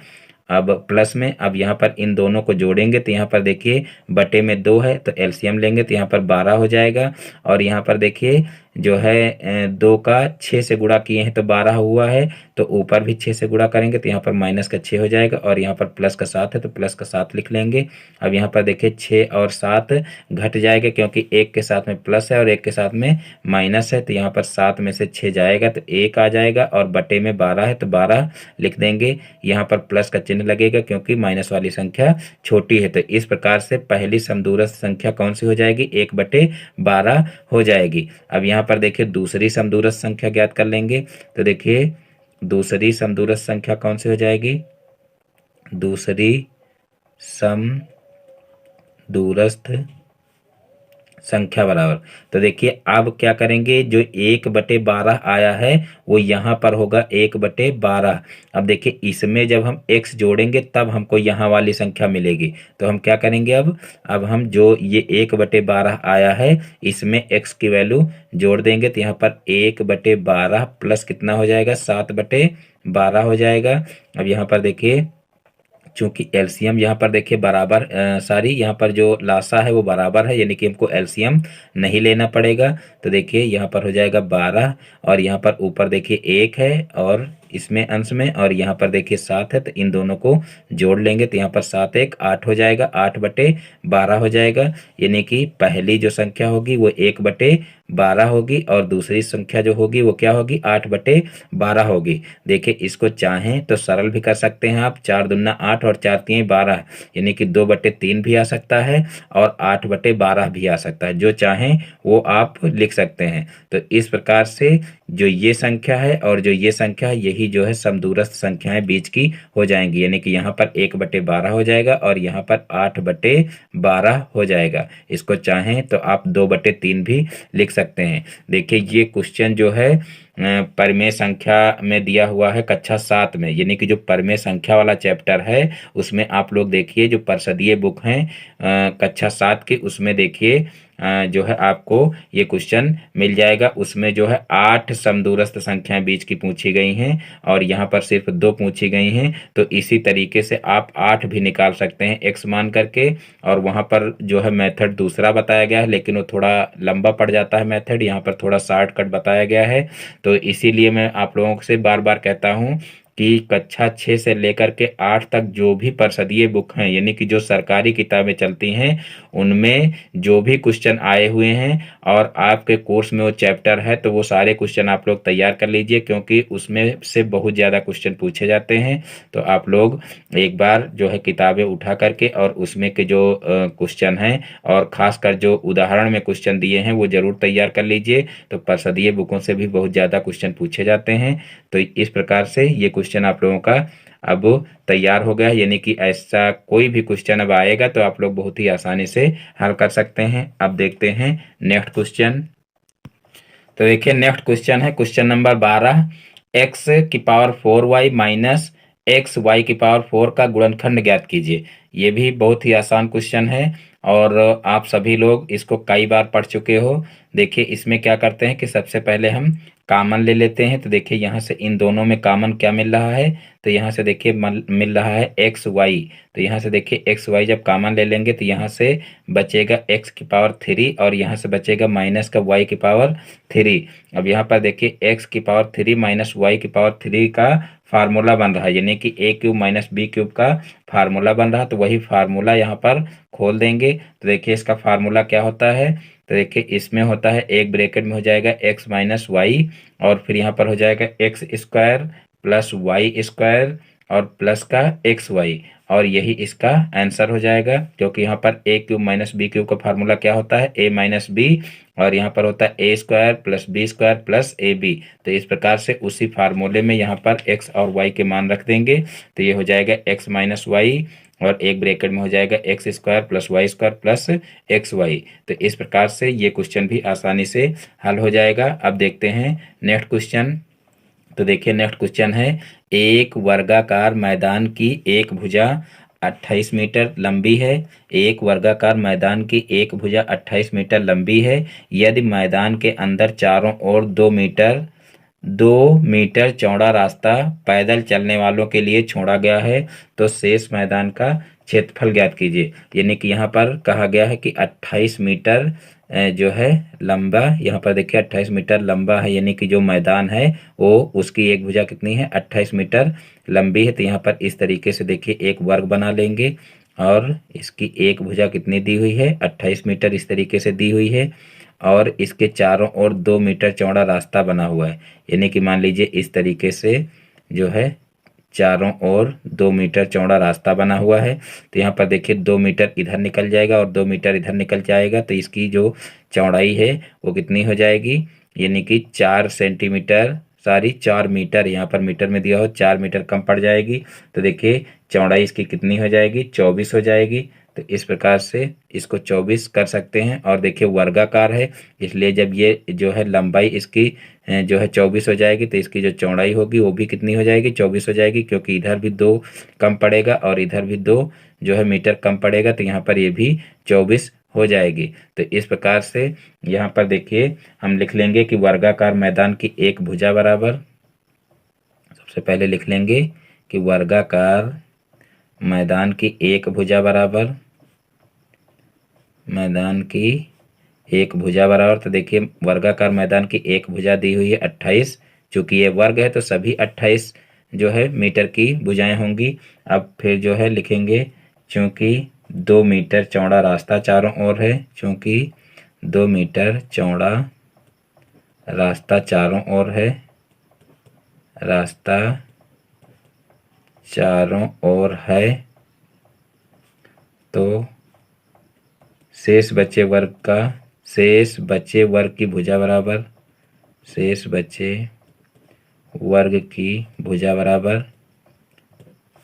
[SPEAKER 1] अब प्लस में अब यहाँ पर इन दोनों को जोड़ेंगे तो यहाँ पर देखिए बटे में 2 है तो एलसीएम लेंगे तो यहाँ पर 12 हो जाएगा। और यहाँ पर देखिए जो है 2 का 6 से गुणा किए हैं तो 12 हुआ है, तो ऊपर भी 6 से गुणा करेंगे तो यहाँ पर -6 हो जाएगा। और यहाँ पर +7 है तो +7 लिख लेंगे। अब यहाँ पर देखिए 6 और 7 घट जाएगा क्योंकि 1 के साथ में प्लस है और 1 के साथ में माइनस है, तो यहाँ पर 7 में से 6 जाएगा तो 1 आ जाएगा और बटे में 12 है तो 12 लिख देंगे। यहाँ पर प्लस का चिन्ह लगेगा क्योंकि माइनस वाली संख्या छोटी है। तो इस प्रकार से पहली समदूरस्थ संख्या कौन सी हो जाएगी, 1/12 हो जाएगी। अब यहाँ पर देखिए दूसरी समदूरस्थ संख्या ज्ञात कर लेंगे। तो देखिए दूसरी समदूरस्थ संख्या कौन सी हो जाएगी, दूसरी समदूरस्थ संख्या बराबर। तो देखिए अब क्या करेंगे, जो 1/12 आया है वो यहाँ पर होगा 1/12। अब देखिए इसमें जब हम x जोड़ेंगे तब हमको यहाँ वाली संख्या मिलेगी। तो हम क्या करेंगे, अब हम जो ये 1/12 आया है इसमें x की वैल्यू जोड़ देंगे। तो यहाँ पर 1/12 प्लस कितना हो जाएगा, 7/12 हो जाएगा। अब यहाँ पर देखिए चूंकि एलसीएम यहाँ पर देखिए बराबर सारी यहाँ पर जो लासा है वो बराबर है, यानी कि हमको एलसीएम नहीं लेना पड़ेगा। तो देखिए यहाँ पर हो जाएगा 12 और यहाँ पर ऊपर देखिए 1 है और इसमें अंश में, और यहाँ पर देखिए 7 है, तो इन दोनों को जोड़ लेंगे तो यहाँ पर 7 1 8 हो जाएगा, 8/12 हो जाएगा। यानी कि पहली जो संख्या होगी वो 1/12 होगी और दूसरी संख्या जो होगी वो क्या होगी, 8/12 होगी। देखिए इसको चाहें तो सरल भी कर सकते हैं आप, 4 दूना 8 और 4 तीन 12, यानी कि 2/3 भी आ सकता है और 8/12 भी आ सकता है, जो चाहें वो आप लिख सकते हैं। तो इस प्रकार से जो ये संख्या है और जो ये संख्या है यही जो है समदूरस्थ संख्याएं बीच की हो जाएंगी, यानी कि यहाँ पर 1/12 हो जाएगा और यहाँ पर 8/12 हो जाएगा। इसको चाहें तो आप 2/3 भी लिख सकते हैं। देखिए ये क्वेश्चन जो है परिमेय संख्या में दिया हुआ है कक्षा 7 में, यानी कि जो परिमेय संख्या वाला चैप्टर है उसमें आप लोग देखिए जो परिषदीय बुक हैं कक्षा 7 की, उसमें देखिए जो है आपको ये क्वेश्चन मिल जाएगा। उसमें जो है 8 समदूरस्थ संख्याएं बीच की पूछी गई हैं और यहाँ पर सिर्फ 2 पूछी गई हैं। तो इसी तरीके से आप 8 भी निकाल सकते हैं x मान करके। और वहाँ पर जो है मेथड दूसरा बताया गया है, लेकिन वो थोड़ा लंबा पड़ जाता है मेथड, यहाँ पर थोड़ा शॉर्टकट बताया गया है। तो इसीलिए मैं आप लोगों से बार बार कहता हूँ कि कक्षा 6 से लेकर के 8 तक जो भी परिषदीय बुक हैं, यानी कि जो सरकारी किताबें चलती हैं, उनमें जो भी क्वेश्चन आए हुए हैं और आपके कोर्स में वो चैप्टर है तो वो सारे क्वेश्चन आप लोग तैयार कर लीजिए, क्योंकि उसमें से बहुत ज़्यादा क्वेश्चन पूछे जाते हैं। तो आप लोग एक बार जो है किताबें उठा करके और उसमें के जो क्वेश्चन हैं और ख़ासकर जो उदाहरण में क्वेश्चन दिए हैं वो ज़रूर तैयार कर लीजिए। तो परिषदीय बुकों से भी बहुत ज़्यादा क्वेश्चन पूछे जाते हैं। तो इस प्रकार से ये क्वेश्चन आप लोगों का अब तैयार हो गया है, यानी कि ऐसा कोई भी क्वेश्चन अब आएगा तो आप लोग बहुत ही आसानी से हल कर सकते हैं। अब देखते हैं नेक्स्ट क्वेश्चन। तो देखिए नेक्स्ट क्वेश्चन है question number 12, x⁴y minus x(y⁴) का गुणनखंड ज्ञात कीजिए। ये भी बहुत ही आसान क्वेश्चन है और आप सभी लोग इसको कई बार पढ़ चुके हो। देखिए इसमें क्या करते हैं कि सबसे पहले हम कॉमन ले लेते हैं। तो देखिए यहाँ से इन दोनों में कॉमन क्या मिल रहा है, तो यहाँ से देखिए मिल रहा है एक्स वाई। तो यहाँ से देखिए एक्स वाई जब कॉमन ले लेंगे तो यहाँ से बचेगा एक्स की पावर 3 और यहाँ से बचेगा माइनस का वाई की पावर 3। अब यहाँ पर देखिए एक्स की पावर 3 माइनस वाई की पावर 3 का फार्मूला बन रहा है, यानी कि ए क्यूब माइनस बी क्यूब का फार्मूला बन रहा है। तो वही फार्मूला यहाँ पर खोल देंगे। तो देखिए इसका फार्मूला क्या होता है, तो देखिए इसमें होता है एक ब्रैकेट में हो जाएगा एक्स माइनस वाई और फिर यहाँ पर हो जाएगा X square plus Y square और प्लस का एक्स वाई, और यही इसका आंसर हो जाएगा। क्योंकि यहाँ पर A cube minus B cube का फार्मूला क्या होता है, ए माइनस बी, और यहाँ पर होता है A square plus B square plus A B. तो इस प्रकार से उसी फार्मूले में यहाँ पर एक्स और वाई के मान रख देंगे। तो ये हो जाएगा एक्स माइनस वाई और एक ब्रैकेट में हो जाएगा X square plus Y square plus X Y. तो इस प्रकार से ये क्वेश्चन भी आसानी से हल हो जाएगा। अब देखते हैं नेक्स्ट क्वेश्चन। तो देखिए नेक्स्ट क्वेश्चन है, एक वर्गाकार मैदान की एक भुजा 28 मीटर लंबी है। एक वर्गाकार मैदान की एक भुजा 28 मीटर लंबी है। यदि मैदान के अंदर चारों ओर 2 मीटर चौड़ा रास्ता पैदल चलने वालों के लिए छोड़ा गया है तो शेष मैदान का क्षेत्रफल ज्ञात कीजिए। यानी कि यहाँ पर कहा गया है कि 28 मीटर जो है लंबा, यहाँ पर देखिए 28 मीटर लंबा है, यानी कि जो मैदान है वो उसकी एक भुजा कितनी है, 28 मीटर लंबी है। तो यहाँ पर इस तरीके से देखिए एक वर्ग बना लेंगे और इसकी एक भुजा कितनी दी हुई है, 28 मीटर इस तरीके से दी हुई है और इसके चारों ओर 2 मीटर चौड़ा रास्ता बना हुआ है। यानी कि मान लीजिए इस तरीके से जो है चारों ओर 2 मीटर चौड़ा रास्ता बना हुआ है। तो यहाँ पर देखिए 2 मीटर इधर निकल जाएगा और 2 मीटर इधर निकल जाएगा, तो इसकी जो चौड़ाई है वो कितनी हो जाएगी, यानी कि 4 सेंटीमीटर, सॉरी 4 मीटर, यहाँ पर मीटर में दिया हो 4 मीटर कम पड़ जाएगी। तो देखिए चौड़ाई इसकी कितनी हो जाएगी, 24 हो जाएगी। तो इस प्रकार से इसको 24 कर सकते हैं। और देखिए वर्गाकार है इसलिए जब ये जो है लंबाई इसकी जो है 24 हो जाएगी तो इसकी जो चौड़ाई होगी वो भी कितनी हो जाएगी, 24 हो जाएगी, क्योंकि इधर भी 2 कम पड़ेगा और इधर भी 2 जो है मीटर कम पड़ेगा। तो यहाँ पर ये भी 24 हो जाएगी। तो इस प्रकार से यहाँ पर देखिए हम लिख लेंगे कि वर्गाकार मैदान की एक भुजा बराबर, सबसे पहले लिख लेंगे कि वर्गाकार मैदान की एक भुजा बराबर, मैदान की एक भुजा बराबर। तो देखिए वर्गाकार मैदान की एक भुजा दी हुई है 28, चूंकि ये वर्ग है तो सभी 28 जो है मीटर की भुजाएं होंगी। अब फिर जो है लिखेंगे चूंकि 2 मीटर चौड़ा रास्ता चारों ओर है, चूंकि 2 मीटर चौड़ा रास्ता चारों ओर है, रास्ता चारों ओर है, तो शेष बचे वर्ग की भुजा बराबर, शेष बचे वर्ग की भुजा बराबर।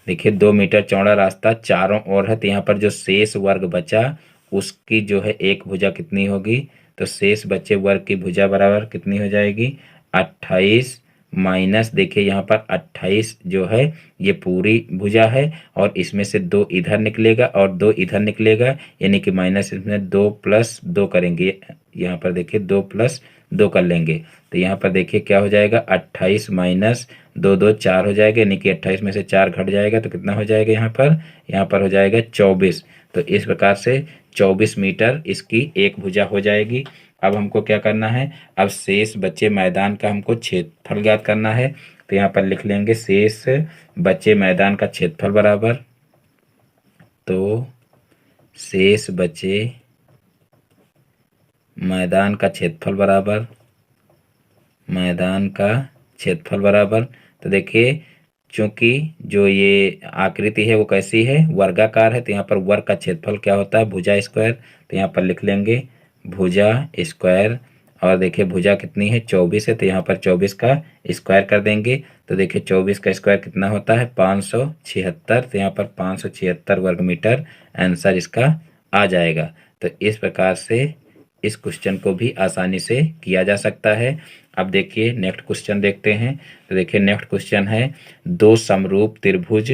[SPEAKER 1] देखिए 2 मीटर चौड़ा रास्ता चारों ओर है, तो यहाँ पर जो शेष वर्ग बचा उसकी जो है एक भुजा कितनी होगी, तो शेष बचे वर्ग की भुजा बराबर कितनी हो जाएगी, 28 माइनस, देखिए यहाँ पर 28 जो है ये पूरी भुजा है और इसमें से 2 इधर निकलेगा और 2 इधर निकलेगा, यानी कि माइनस इसमें 2 प्लस 2 करेंगे, यहाँ पर देखिए 2 प्लस 2 कर लेंगे। तो यहाँ पर देखिए क्या हो जाएगा, 28 माइनस 2 2 4 हो जाएगा, यानी कि 28 में से 4 घट जाएगा तो कितना हो जाएगा, यहाँ पर हो जाएगा 24। तो इस प्रकार से 24 मीटर इसकी एक भुजा हो जाएगी। अब हमको क्या करना है, अब शेष बचे मैदान का हमको क्षेत्रफल ज्ञात करना है। तो यहाँ पर लिख लेंगे शेष बचे मैदान का क्षेत्रफल बराबर, तो शेष बचे मैदान का क्षेत्रफल बराबर, मैदान का क्षेत्रफल बराबर। तो देखिए चूंकि जो ये आकृति है वो कैसी है, वर्गाकार है, तो यहाँ पर वर्ग का क्षेत्रफल क्या होता है, भुजा स्क्वायर। तो यहाँ पर लिख लेंगे भुजा स्क्वायर, और देखिए भुजा कितनी है, 24 है, तो यहाँ पर 24 का स्क्वायर कर देंगे। तो देखिए 24 का स्क्वायर कितना होता है, 576। तो यहाँ पर 576 वर्ग मीटर आंसर इसका आ जाएगा। तो इस प्रकार से इस क्वेश्चन को भी आसानी से किया जा सकता है। अब देखिए नेक्स्ट क्वेश्चन देखते हैं। तो देखिए नेक्स्ट क्वेश्चन है, दो समरूप त्रिभुज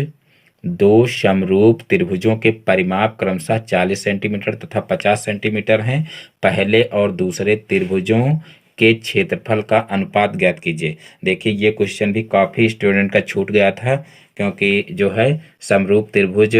[SPEAKER 1] दो समरूप त्रिभुजों के परिमाप क्रमशः 40 सेंटीमीटर तथा 50 सेंटीमीटर हैं। पहले और दूसरे त्रिभुजों के क्षेत्रफल का अनुपात ज्ञात कीजिए। देखिए ये क्वेश्चन भी काफ़ी स्टूडेंट का छूट गया था, क्योंकि जो है समरूप त्रिभुज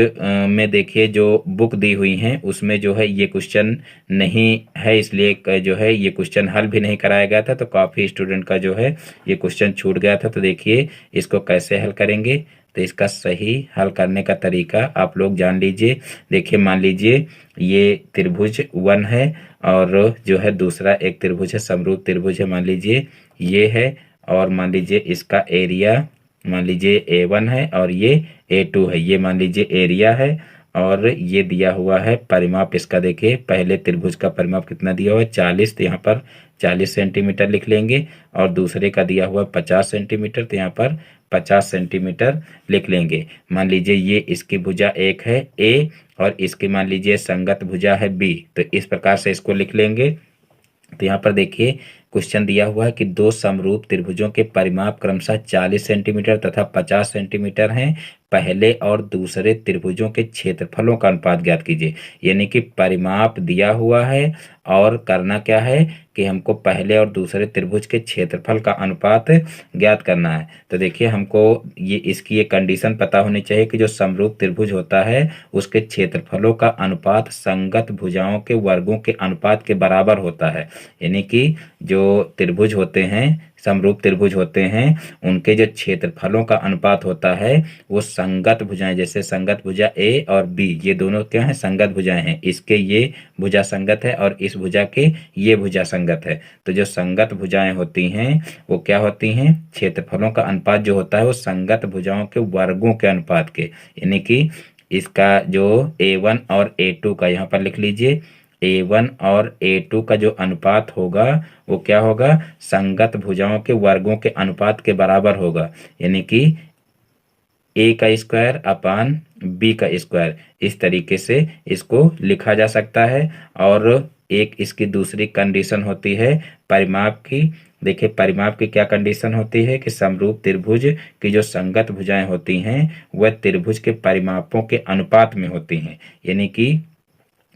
[SPEAKER 1] में देखिए जो बुक दी हुई हैं उसमें जो है ये क्वेश्चन नहीं है, इसलिए जो है ये क्वेश्चन हल भी नहीं कराया गया था, तो काफ़ी स्टूडेंट का जो है ये क्वेश्चन छूट गया था। तो देखिए इसको कैसे हल करेंगे, तो इसका सही हल करने का तरीका आप लोग जान लीजिए। देखिए मान लीजिए ये त्रिभुज 1 है और जो है दूसरा एक त्रिभुज है, समरूप त्रिभुज है, मान लीजिए ये है, और मान लीजिए इसका एरिया मान लीजिए A1 है और ये A2 है, ये मान लीजिए एरिया है, और ये दिया हुआ है परिमाप इसका। देखिए पहले त्रिभुज का परिमाप कितना दिया हुआ है 40, तो यहाँ पर 40 सेंटीमीटर लिख लेंगे, और दूसरे का दिया हुआ 50 सेंटीमीटर, तो यहाँ पर 50 सेंटीमीटर लिख लेंगे। मान लीजिए ये इसकी भुजा एक है A और इसकी मान लीजिए संगत भुजा है B, तो इस प्रकार से इसको लिख लेंगे। तो यहाँ पर देखिए क्वेश्चन दिया हुआ है कि दो समरूप त्रिभुजों के परिमाप क्रमशः 40 सेंटीमीटर तथा 50 सेंटीमीटर हैं। पहले और दूसरे त्रिभुजों के क्षेत्रफलों का अनुपात ज्ञात कीजिए। यानी कि परिमाप दिया हुआ है और करना क्या है कि हमको पहले और दूसरे त्रिभुज के क्षेत्रफल का अनुपात ज्ञात करना है। तो देखिए हमको ये इसकी ये कंडीशन पता होनी चाहिए कि जो समरूप त्रिभुज होता है उसके क्षेत्रफलों का अनुपात संगत भुजाओं के वर्गों के अनुपात के बराबर होता है। यानी कि जो त्रिभुज होते हैं, समरूप त्रिभुज होते हैं, उनके जो क्षेत्रफलों का अनुपात होता है वो संगत भुजाएं, जैसे संगत भुजा A और B, ये दोनों क्या हैं, संगत भुजाएं हैं। इसके ये भुजा संगत है और इस भुजा के ये भुजा संगत है। तो जो संगत भुजाएं होती हैं वो क्या होती हैं, क्षेत्रफलों का अनुपात जो होता है वो संगत भुजाओं के वर्गों के अनुपात के, यानी कि इसका जो A1 और A2 का यहाँ पर लिख लीजिए, A1 और A2 का जो अनुपात होगा वो क्या होगा, संगत भुजाओं के वर्गों के अनुपात के बराबर होगा। यानी कि A का स्क्वायर अपान B का स्क्वायर, इस तरीके से इसको लिखा जा सकता है। और एक इसकी दूसरी कंडीशन होती है परिमाप की। देखिए परिमाप की क्या कंडीशन होती है कि समरूप त्रिभुज की जो संगत भुजाएं होती हैं वह त्रिभुज के परिमापों के अनुपात में होती हैं। यानी कि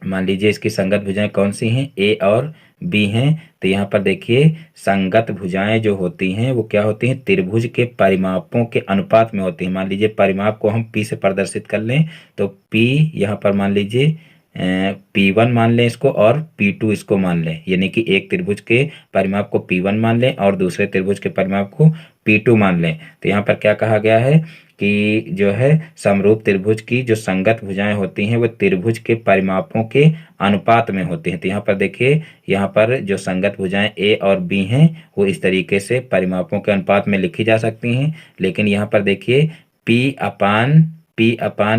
[SPEAKER 1] मान लीजिए इसकी संगत भुजाएं कौन सी हैं, A और B हैं। तो यहाँ पर देखिए संगत भुजाएं जो होती हैं वो क्या होती हैं, त्रिभुज के परिमापों के अनुपात में होती हैं। मान लीजिए परिमाप को हम P से प्रदर्शित कर लें, तो P यहाँ पर मान लीजिए P1 मान लें इसको और P2 इसको मान लें। यानी कि एक त्रिभुज के परिमाप को P1 मान लें और दूसरे त्रिभुज के परिमाप को P2 मान लें। तो यहाँ पर क्या कहा गया है कि जो है समरूप त्रिभुज की जो संगत भुजाएं होती हैं वो त्रिभुज के परिमापों के अनुपात में होती हैं। तो यहाँ पर देखिए यहाँ पर जो संगत भुजाएं A और B हैं वो इस तरीके से परिमापों के अनुपात में लिखी जा सकती हैं। लेकिन यहाँ पर देखिए P अपान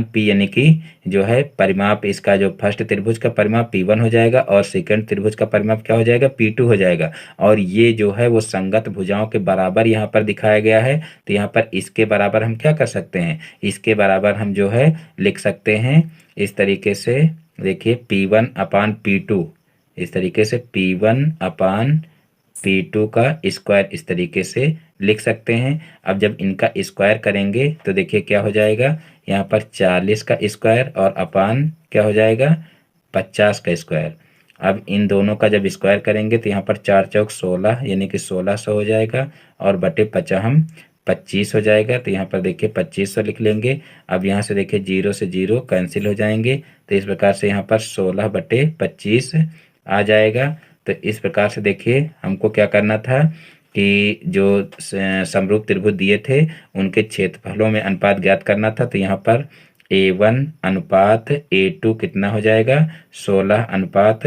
[SPEAKER 1] P यानी कि जो है परिमाप, इसका जो फर्स्ट त्रिभुज का परिमाप P1 हो जाएगा और सेकंड त्रिभुज का परिमाप क्या हो जाएगा, P2 हो जाएगा। और ये जो है वो संगत भुजाओं के बराबर यहाँ पर दिखाया गया है। तो यहाँ पर इसके बराबर हम क्या कर सकते हैं, इसके बराबर हम जो है लिख सकते हैं इस तरीके से। देखिए P1 अपान P2, इस तरीके से P1 अपान P2 का स्क्वायर इस तरीके से लिख सकते हैं। अब जब इनका स्क्वायर करेंगे तो देखिए क्या हो जाएगा, यहाँ पर 40 का स्क्वायर और अपान क्या हो जाएगा 50 का स्क्वायर। अब इन दोनों का जब स्क्वायर करेंगे तो यहाँ पर 4 चौक 16 यानी कि 1600 हो जाएगा, और बटे 50 25 हो जाएगा। तो यहाँ पर देखिए 2500 लिख लेंगे। अब यहाँ से देखिए 0 से 0 कैंसिल हो जाएंगे, तो इस प्रकार से यहाँ पर 16 बटे 25 आ जाएगा। तो इस प्रकार से देखिए हमको क्या करना था कि जो समरूप त्रिभुज दिए थे उनके क्षेत्रफलों में अनुपात ज्ञात करना था। तो यहाँ पर A1 अनुपात A2 कितना हो जाएगा, 16 अनुपात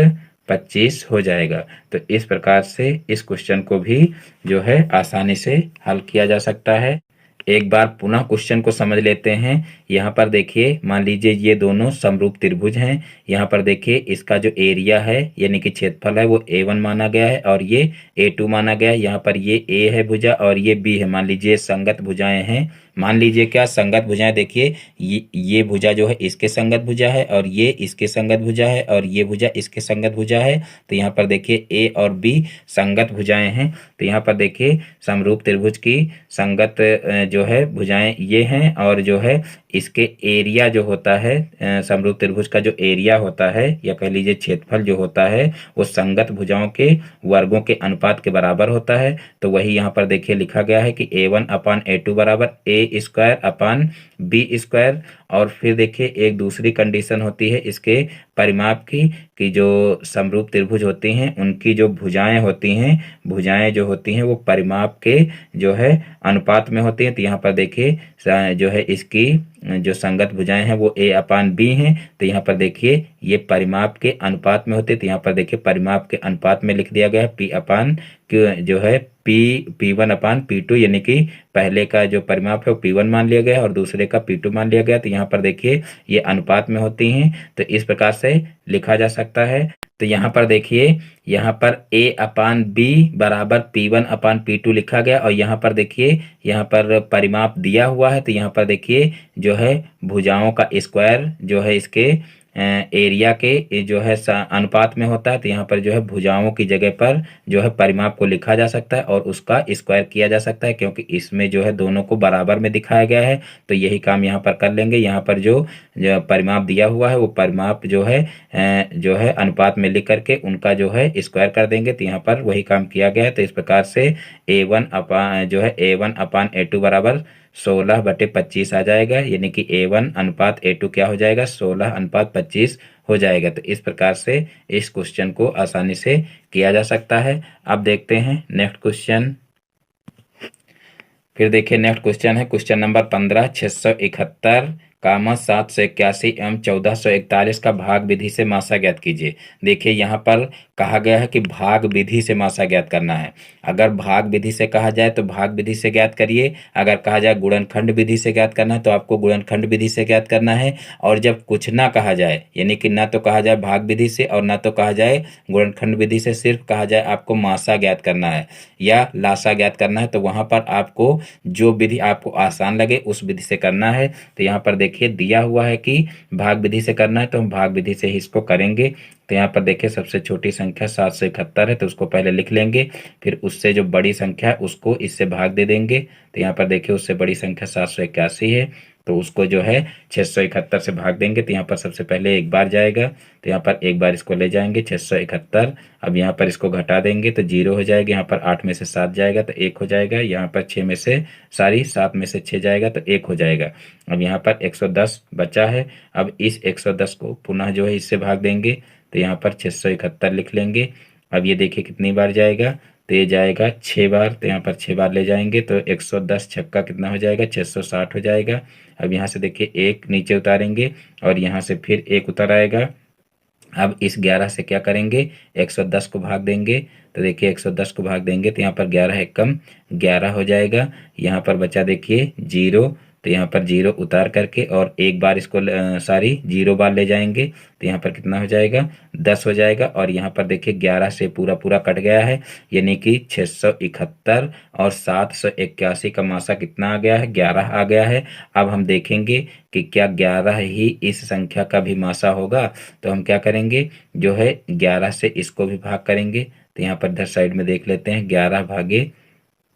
[SPEAKER 1] 25 हो जाएगा। तो इस प्रकार से इस क्वेश्चन को भी जो है आसानी से हल किया जा सकता है। एक बार पुनः क्वेश्चन को समझ लेते हैं। यहाँ पर देखिए मान लीजिए ये दोनों समरूप त्रिभुज हैं। यहाँ पर देखिए इसका जो एरिया है यानी कि क्षेत्रफल है वो A1 माना गया है और ये A2 माना गया है। यहाँ पर ये A है भुजा और ये B है। मान लीजिए संगत भुजाएं हैं, मान लीजिए क्या संगत भुजाएं, देखिए ये भुजा जो है इसके संगत भुजा है और ये इसके संगत भुजा है और ये भुजा इसके संगत भुजा है। तो यहाँ पर देखिए A और B संगत भुजाएं हैं। तो यहाँ पर देखिए समरूप त्रिभुज की संगत जो है भुजाएं ये हैं और जो है इसके एरिया जो होता है, समरूप त्रिभुज का जो एरिया होता है या कह लीजिए क्षेत्रफल जो होता है वो संगत भुजाओं के वर्गों के अनुपात के बराबर होता है। तो वही यहाँ पर देखिए लिखा गया है कि A1/A2 बराबर A²/B²। और फिर देखिए एक दूसरी कंडीशन होती है इसके परिमाप की, कि जो समरूप त्रिभुज होती हैं उनकी जो भुजाएं होती हैं, भुजाएं जो होती हैं वो परिमाप के जो है अनुपात में होती हैं। तो यहाँ पर देखिए जो है इसकी जो संगत भुजाएं हैं वो A/B हैं। तो यहाँ पर देखिए ये परिमाप के अनुपात में होते हैं। तो यहाँ पर देखिए परिमाप के अनुपात में लिख दिया गया है P/Q जो है P1/P2, यानी कि पहले का जो परिमाप है वो P1 मान लिया गया है और दूसरे का P2 मान लिया गया। तो यहाँ पर देखिए ये अनुपात में होती हैं, तो इस प्रकार से लिखा जा सकता है। तो यहाँ पर देखिए यहाँ पर A/B बराबर P1/P2 लिखा गया और यहाँ पर देखिए यहाँ पर परिमाप दिया हुआ है। तो यहाँ पर देखिए जो है भुजाओं का स्क्वायर जो है इसके एरिया के जो है अनुपात में होता है। तो यहाँ पर जो है भुजाओं की जगह पर जो है परिमाप को लिखा जा सकता है और उसका स्क्वायर किया जा सकता है, क्योंकि इसमें जो है दोनों को बराबर में दिखाया गया है। तो यही काम यहाँ पर कर लेंगे। यहाँ पर जो परिमाप दिया हुआ है वो परिमाप जो है अनुपात में लिख करके उनका जो है स्क्वायर कर देंगे। तो यहाँ पर वही काम किया गया है। तो इस प्रकार से A1/A2 बराबर 16/25 आ जाएगा, यानी कि A1/A2 क्या हो जाएगा, 16/25 हो जाएगा। तो इस प्रकार से इस क्वेश्चन को आसानी से किया जा सकता है। अब देखते हैं नेक्स्ट क्वेश्चन। फिर देखिए नेक्स्ट क्वेश्चन है क्वेश्चन नंबर 15, 671 कामा 781 एवं 1441 का भाग विधि से मासा ज्ञात कीजिए। देखिए यहाँ पर कहा गया है कि भाग विधि से मासा ज्ञात करना है। अगर भाग विधि से कहा जाए तो भाग विधि से ज्ञात करिए, अगर कहा जाए गुणनखंड विधि से ज्ञात करना है तो आपको गुणनखंड विधि से ज्ञात करना है। और जब कुछ ना कहा जाए, यानी कि ना तो कहा जाए भाग विधि से और ना तो कहा जाए गुणनखंड विधि से, सिर्फ कहा जाए आपको मासा ज्ञात करना है या लासा ज्ञात करना है, तो वहां पर आपको जो विधि आपको आसान लगे उस विधि से करना है। तो यहाँ पर देखिए दिया हुआ है कि भाग विधि से करना है, तो हम भाग विधि से ही इसको करेंगे। तो यहाँ पर देखिए सबसे छोटी संख्या 771 है, तो उसको पहले लिख लेंगे, फिर उससे जो बड़ी संख्या है उसको इससे भाग दे देंगे। तो यहाँ पर देखिए उससे बड़ी संख्या 781 है, तो उसको जो है 671 से भाग देंगे। तो यहाँ पर सबसे पहले एक बार जाएगा, तो यहाँ पर एक बार इसको ले जाएंगे 671। अब यहाँ पर इसको घटा देंगे तो 0 हो जाएगा, यहाँ पर 8 में से 7 जाएगा तो 1 हो जाएगा, यहाँ पर 6 में से 7 में से 6 जाएगा तो 1 हो जाएगा। अब यहाँ पर 110 बचा है, अब इस 110 को पुनः जो है इससे भाग देंगे, तो यहाँ पर 671 लिख लेंगे। अब ये देखिए कितनी बार जाएगा, तो ये जाएगा 6 बार, तो यहाँ पर 6 बार ले जाएंगे तो 110 छक्का कितना हो जाएगा, 660 हो जाएगा। अब यहाँ से देखिए एक नीचे उतारेंगे और यहाँ से फिर एक उतर आएगा। अब इस 11 से क्या करेंगे, 110 को भाग देंगे, तो देखिए 110 को भाग देंगे तो यहाँ पर 11 एकम 11 हो जाएगा। यहाँ पर बचा देखिए 0, तो यहाँ पर 0 उतार करके और एक बार इसको 0 बार ले जाएंगे, तो यहाँ पर कितना हो जाएगा, 10 हो जाएगा। और यहाँ पर देखिए 11 से पूरा पूरा कट गया है, यानी कि 671 और 781 का मासा कितना आ गया है, 11 आ गया है। अब हम देखेंगे कि क्या 11 ही इस संख्या का भी मासा होगा, तो हम क्या करेंगे, जो है 11 से इसको भी भाग करेंगे। तो यहाँ पर इधर साइड में देख लेते हैं, 11 भागे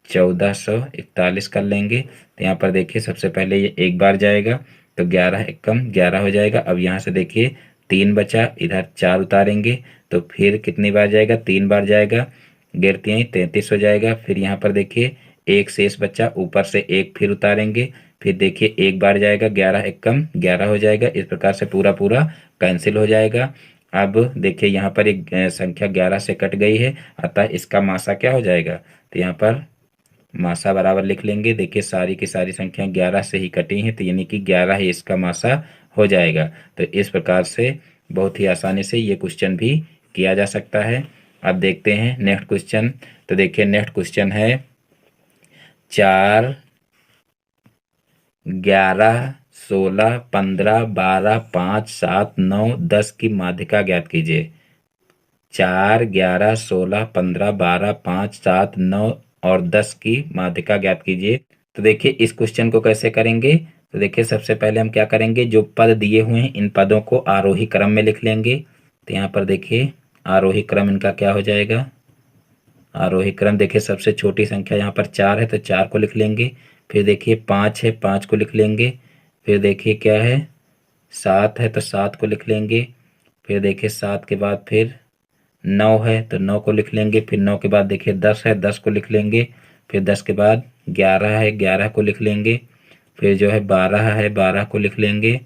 [SPEAKER 1] 1441 कर लेंगे। तो यहाँ पर देखिए सबसे पहले ये एक बार जाएगा, तो 11 एकम 11 हो जाएगा। अब यहाँ से देखिए 3 बचा, इधर 4 उतारेंगे तो फिर कितनी बार जाएगा, 3 बार जाएगा, गिरती हैं 33 हो जाएगा। फिर यहाँ पर देखिए एक शेष बचा, ऊपर से एक फिर उतारेंगे, फिर देखिए एक बार जाएगा, 11 एकम 11 हो जाएगा। इस प्रकार से पूरा पूरा कैंसिल हो जाएगा। अब देखिए यहाँ पर एक संख्या 11 से कट गई है, अतः इसका मासा क्या हो जाएगा, तो यहाँ पर मासा बराबर लिख लेंगे। देखिए सारी की सारी संख्या 11 से ही कटी हैं, तो यानी कि 11 ही इसका मासा हो जाएगा। तो इस प्रकार से बहुत ही आसानी से ये क्वेश्चन भी किया जा सकता है। अब देखते हैं नेक्स्ट क्वेश्चन। तो देखिए नेक्स्ट क्वेश्चन है 4, 11, 16, 15, 12, 5, 7, 9, 10 की माध्यिका ज्ञात कीजिए। 4, 11, 16, 15, 12, 5, 7, 9 और 10 की माध्यिका ज्ञात कीजिए। तो देखिए इस क्वेश्चन को कैसे करेंगे, तो देखिए सबसे पहले हम क्या करेंगे, जो पद दिए हुए हैं इन पदों को आरोही क्रम में लिख लेंगे। तो यहाँ पर देखिए आरोही क्रम इनका क्या हो जाएगा, आरोही क्रम देखिए सबसे छोटी संख्या यहाँ पर 4 है तो 4 को लिख लेंगे। फिर देखिए 5 है, 5 को लिख लेंगे। फिर देखिए क्या है, 7 है तो 7 को लिख लेंगे। फिर देखिए 7 के बाद फिर 9 है तो 9 को लिख लेंगे। फिर 9 के बाद देखिए 10 है, 10 को लिख लेंगे। फिर 10 के बाद 11 है, 11 को लिख लेंगे। फिर जो है 12 है, 12 को लिख लेंगे।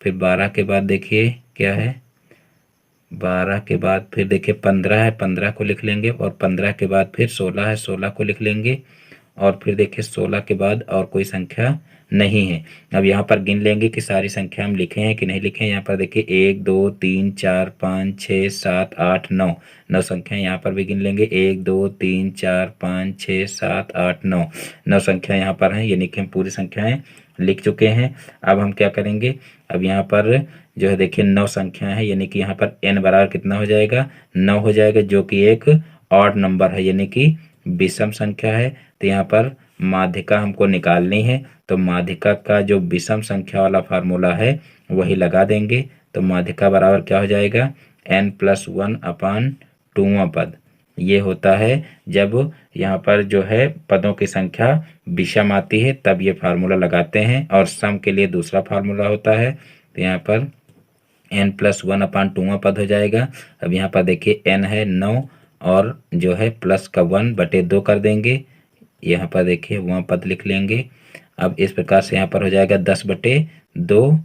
[SPEAKER 1] फिर 12 के बाद देखिए क्या है, 12 के बाद फिर देखिए 15 है, 15 को लिख लेंगे। और 15 के बाद फिर 16 है, 16 को लिख लेंगे। और फिर देखिए 16 के बाद और कोई संख्या नहीं है। अब यहाँ पर गिन लेंगे कि सारी संख्या हम लिखे हैं कि नहीं लिखे हैं। यहाँ पर देखिए 1 2 3 4 5 6 7 8 9, 9 संख्या यहाँ पर भी गिन लेंगे। 1 2 3 4 5 6 7 8 9, 9 संख्या यहाँ पर हैं, यानी कि हम पूरी संख्याएं लिख चुके हैं। अब हम क्या करेंगे, अब यहाँ पर जो है देखिए 9 संख्या है, यानी कि यहाँ पर n बराबर कितना हो जाएगा, 9 हो जाएगा, जो कि एक ऑड नंबर है, यानी कि विषम संख्या है। तो यहाँ पर माध्यिका हमको निकालनी है, तो माध्यिका का जो विषम संख्या वाला फार्मूला है वही लगा देंगे। तो माध्यिका बराबर क्या हो जाएगा, n+1 अपान 2वां पद। ये होता है जब यहाँ पर जो है पदों की संख्या विषम आती है, तब ये फार्मूला लगाते हैं। और सम के लिए दूसरा फार्मूला होता है। तो यहाँ पर n+1 अपान 2वां पद हो जाएगा। अब यहाँ पर देखिए n है 9 और जो है प्लस का 1/2 कर देंगे। यहाँ पर देखिए वहाँ पद लिख लेंगे। अब इस प्रकार से यहाँ पर हो जाएगा 10/2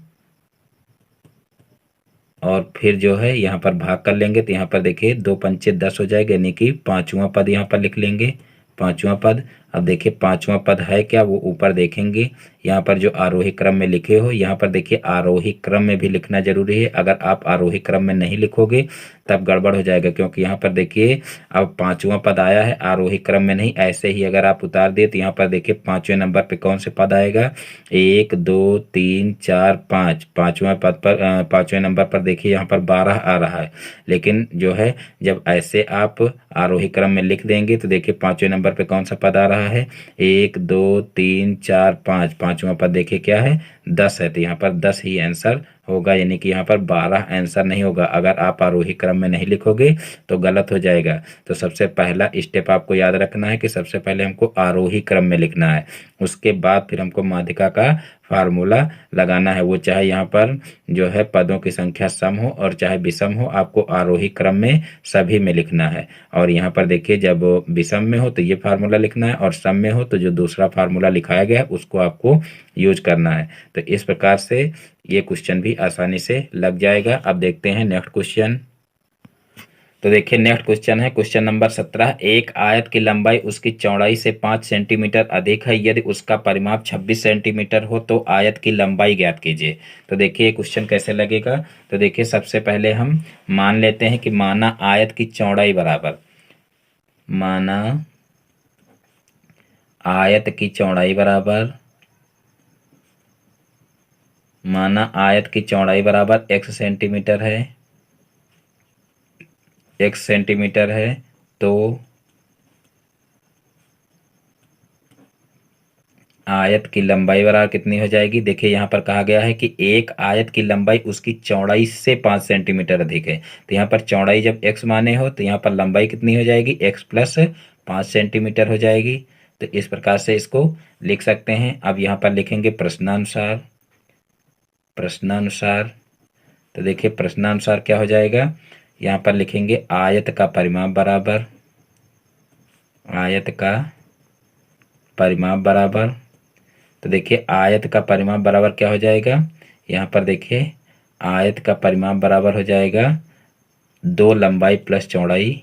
[SPEAKER 1] और फिर जो है यहाँ पर भाग कर लेंगे। तो यहाँ पर देखिए 2 पंचे 10 हो जाएगा, यानी कि 5वां पद यहाँ पर लिख लेंगे, 5वां पद। अब देखिए 5वां पद है क्या, वो ऊपर देखेंगे। यहाँ पर जो आरोही क्रम में लिखे हो, यहाँ पर देखिए आरोही क्रम में भी लिखना जरूरी है। अगर आप आरोही क्रम में नहीं लिखोगे तब गड़बड़ हो जाएगा, क्योंकि यहाँ पर देखिए अब 5वां पद आया है, आरोही क्रम में नहीं। ऐसे ही अगर आप उतार दिए तो यहाँ पर देखिए 5वें नंबर पे कौन से पद आएगा, 1 2 3 4 5, 5वें पद पर 5वें नंबर पर देखिए यहाँ पर 12 आ रहा है। लेकिन जो है जब ऐसे आप आरोही क्रम में लिख देंगे तो देखिए 5वें नंबर पे कौन सा पद आ रहा है, 1 2 3 4 5, 5वां पद देखिए क्या है, 10 है। तो यहाँ पर 10 ही आंसर होगा, यानी कि यहाँ पर 12 आंसर नहीं होगा। अगर आप आरोही क्रम में नहीं लिखोगे तो गलत हो जाएगा। तो सबसे पहला स्टेप आपको याद रखना है कि सबसे पहले हमको आरोही क्रम में लिखना है, उसके बाद फिर हमको माध्यिका का फार्मूला लगाना है। वो चाहे यहाँ पर जो है पदों की संख्या सम हो और चाहे विषम हो, आपको आरोही क्रम में सभी में लिखना है। और यहाँ पर देखिए जब विषम में हो तो ये फार्मूला लिखना है, और सम में हो तो जो दूसरा फार्मूला लिखाया गया है उसको आपको यूज करना है। तो इस प्रकार से ये क्वेश्चन भी आसानी से लग जाएगा। अब देखते हैं नेक्स्ट क्वेश्चन। तो देखिए नेक्स्ट क्वेश्चन है क्वेश्चन नंबर 17। एक आयत की लंबाई उसकी चौड़ाई से 5 सेंटीमीटर अधिक है, यदि उसका परिमाप 26 सेंटीमीटर हो तो आयत की लंबाई ज्ञात कीजिए। तो देखिए क्वेश्चन कैसे लगेगा। तो देखिए सबसे पहले हम मान लेते हैं कि माना आयत की चौड़ाई बराबर, माना आयत की चौड़ाई बराबर, माना आयत की चौड़ाई बराबर x सेंटीमीटर है, x सेंटीमीटर है, तो आयत की लंबाई बराबर कितनी हो जाएगी। देखिए यहाँ पर कहा गया है कि एक आयत की लंबाई उसकी चौड़ाई से 5 सेंटीमीटर अधिक है। तो यहाँ पर चौड़ाई जब x माने हो तो यहाँ पर लंबाई कितनी हो जाएगी, x प्लस 5 सेंटीमीटर हो जाएगी। तो इस प्रकार से इसको लिख सकते हैं। अब यहाँ पर लिखेंगे प्रश्नानुसार, प्रश्नानुसार। तो देखिए प्रश्नानुसार क्या हो जाएगा, यहाँ पर लिखेंगे आयत का परिमाप बराबर, आयत का परिमाप बराबर। तो देखिए आयत का परिमाप बराबर क्या हो जाएगा, यहाँ पर देखिए आयत का परिमाप बराबर हो जाएगा 2 लंबाई प्लस चौड़ाई,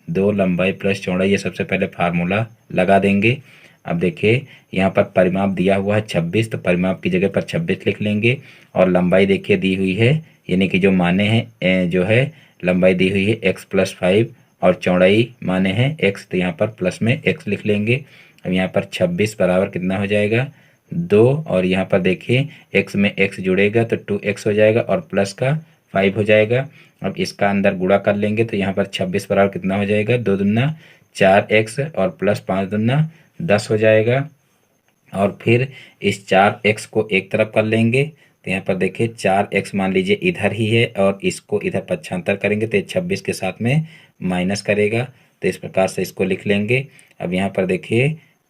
[SPEAKER 1] 2 लंबाई प्लस चौड़ाई। ये सबसे पहले फार्मूला लगा देंगे। अब देखिए यहाँ पर परिमाप दिया हुआ है 26, तो परिमाप की जगह पर 26 लिख लेंगे। और लंबाई देखिए दी हुई है, यानी कि जो माने हैं जो है लंबाई दी हुई है x+5 और चौड़ाई माने हैं x, तो यहाँ पर प्लस में x लिख लेंगे। अब यहाँ पर 26 बराबर कितना हो जाएगा, 2, और यहाँ पर देखिए x में x जुड़ेगा तो 2x हो जाएगा और प्लस का 5 हो जाएगा। अब इसका अंदर गुणा कर लेंगे तो यहाँ पर 26 बराबर कितना हो जाएगा, 2 दूना 4x और प्लस 5 दूना 10 हो जाएगा। और फिर इस 4x को एक तरफ कर लेंगे। तो यहाँ पर देखिए 4x मान लीजिए इधर ही है और इसको इधर पक्षांतर करेंगे तो 26 के साथ में माइनस करेगा। तो इस प्रकार से इसको लिख लेंगे। अब यहाँ पर देखिए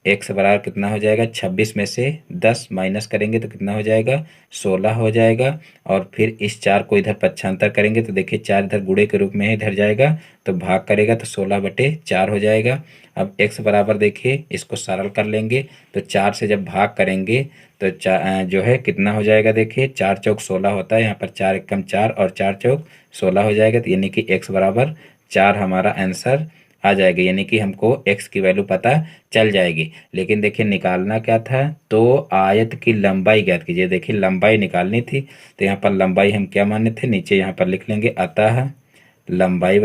[SPEAKER 1] x बराबर कितना हो जाएगा, 26 में से 10 माइनस करेंगे तो कितना हो जाएगा, 16 हो जाएगा। और फिर इस 4 को इधर पक्षांतर करेंगे तो देखिए 4 इधर गुणे के रूप में इधर जाएगा तो भाग करेगा तो 16/4 हो जाएगा। अब x बराबर देखिए इसको सरल कर लेंगे तो 4 से जब भाग करेंगे तो जो है कितना हो जाएगा, देखिए 4 चौक 16 होता है, यहाँ पर 4 एकम 4 और 4 चौक 16 हो जाएगा। तो यानी कि x बराबर 4 हमारा आंसर आ जाएगा, यानी कि हमको x की वैल्यू पता चल जाएगी। लेकिन देखिए निकालना क्या था, तो आयत की लंबाई ज्ञात कीजिए। देखिए लंबाई निकालनी थी तो यहाँ पर लंबाई हम क्या माने थे, नीचे यहाँ पर लिख लेंगे अतः लंबाई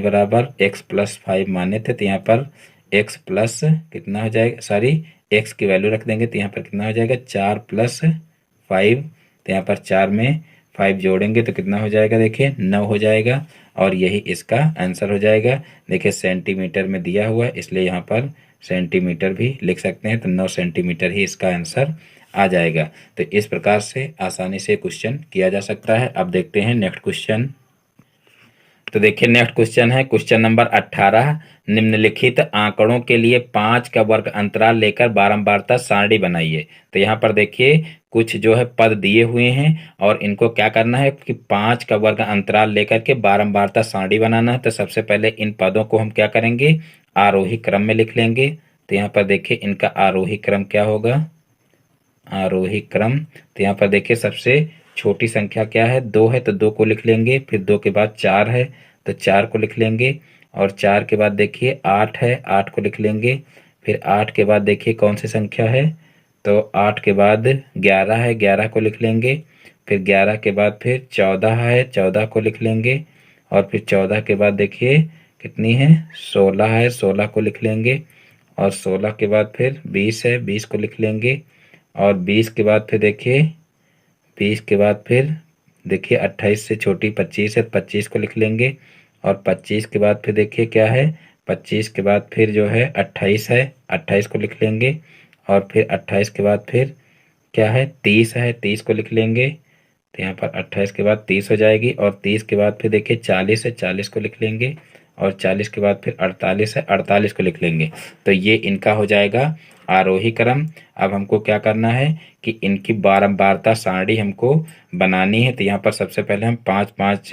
[SPEAKER 1] बराबर x+5 माने थे तो यहाँ पर x प्लस कितना हो जाएगा, सॉरी x की वैल्यू रख देंगे तो यहाँ पर कितना हो जाएगा, 4+5। तो यहाँ पर 4 में 5 जोड़ेंगे तो कितना हो जाएगा, देखिए 9 हो जाएगा और यही इसका आंसर हो जाएगा। देखिए सेंटीमीटर में दिया हुआ है इसलिए यहाँ पर सेंटीमीटर भी लिख सकते हैं, तो 9 सेंटीमीटर ही इसका आंसर आ जाएगा। तो इस प्रकार से आसानी से क्वेश्चन किया जा सकता है। अब देखते हैं नेक्स्ट क्वेश्चन। तो देखिए नेक्स्ट क्वेश्चन है क्वेश्चन नंबर 18। निम्नलिखित आंकड़ों के लिए 5 का वर्ग अंतराल लेकर बारंबारता सारणी बनाइए। तो यहाँ पर देखिए कुछ जो है पद दिए हुए हैं और इनको क्या करना है कि 5 का वर्ग अंतराल लेकर के बारंबारता सारणी बनाना है। तो सबसे पहले इन पदों को हम क्या करेंगे, आरोही क्रम में लिख लेंगे। तो यहाँ पर देखिए इनका आरोही क्रम क्या होगा, आरोही क्रम। तो यहाँ पर देखिए सबसे छोटी संख्या क्या है, 2 है तो 2 को लिख लेंगे, फिर 2 के बाद 4 है तो 4 को लिख लेंगे, और 4 के बाद देखिए 8 है, 8 को लिख लेंगे। फिर 8 के बाद देखिए कौन सी संख्या है, तो 8 के बाद 11 है, 11 को लिख लेंगे। फिर 11 के बाद फिर 14 है, 14 को लिख लेंगे। और फिर 14 के बाद देखिए कितनी है, 16 है, 16 को लिख लेंगे। और 16 के बाद फिर 20 है, 20 को लिख लेंगे। और 20 के बाद फिर देखिए 20 के बाद फिर देखिए 28 से छोटी 25 है, 25 को लिख लेंगे। और 25 के बाद फिर देखिए क्या है, 25 के बाद फिर जो है 28 है, 28 को लिख लेंगे। और फिर 28 के बाद फिर क्या है, 30 है, 30 को लिख लेंगे। तो यहाँ पर 28 के बाद 30 हो जाएगी। और 30 के बाद फिर देखिए 40 है, 40 को लिख लेंगे। और 40 के बाद फिर 48 है, 48 को लिख लेंगे। तो ये इनका हो जाएगा आरोही क्रम। अब हमको क्या करना है कि इनकी बारंबारता सारणी हमको बनानी है। तो यहाँ पर सबसे पहले हम 5-5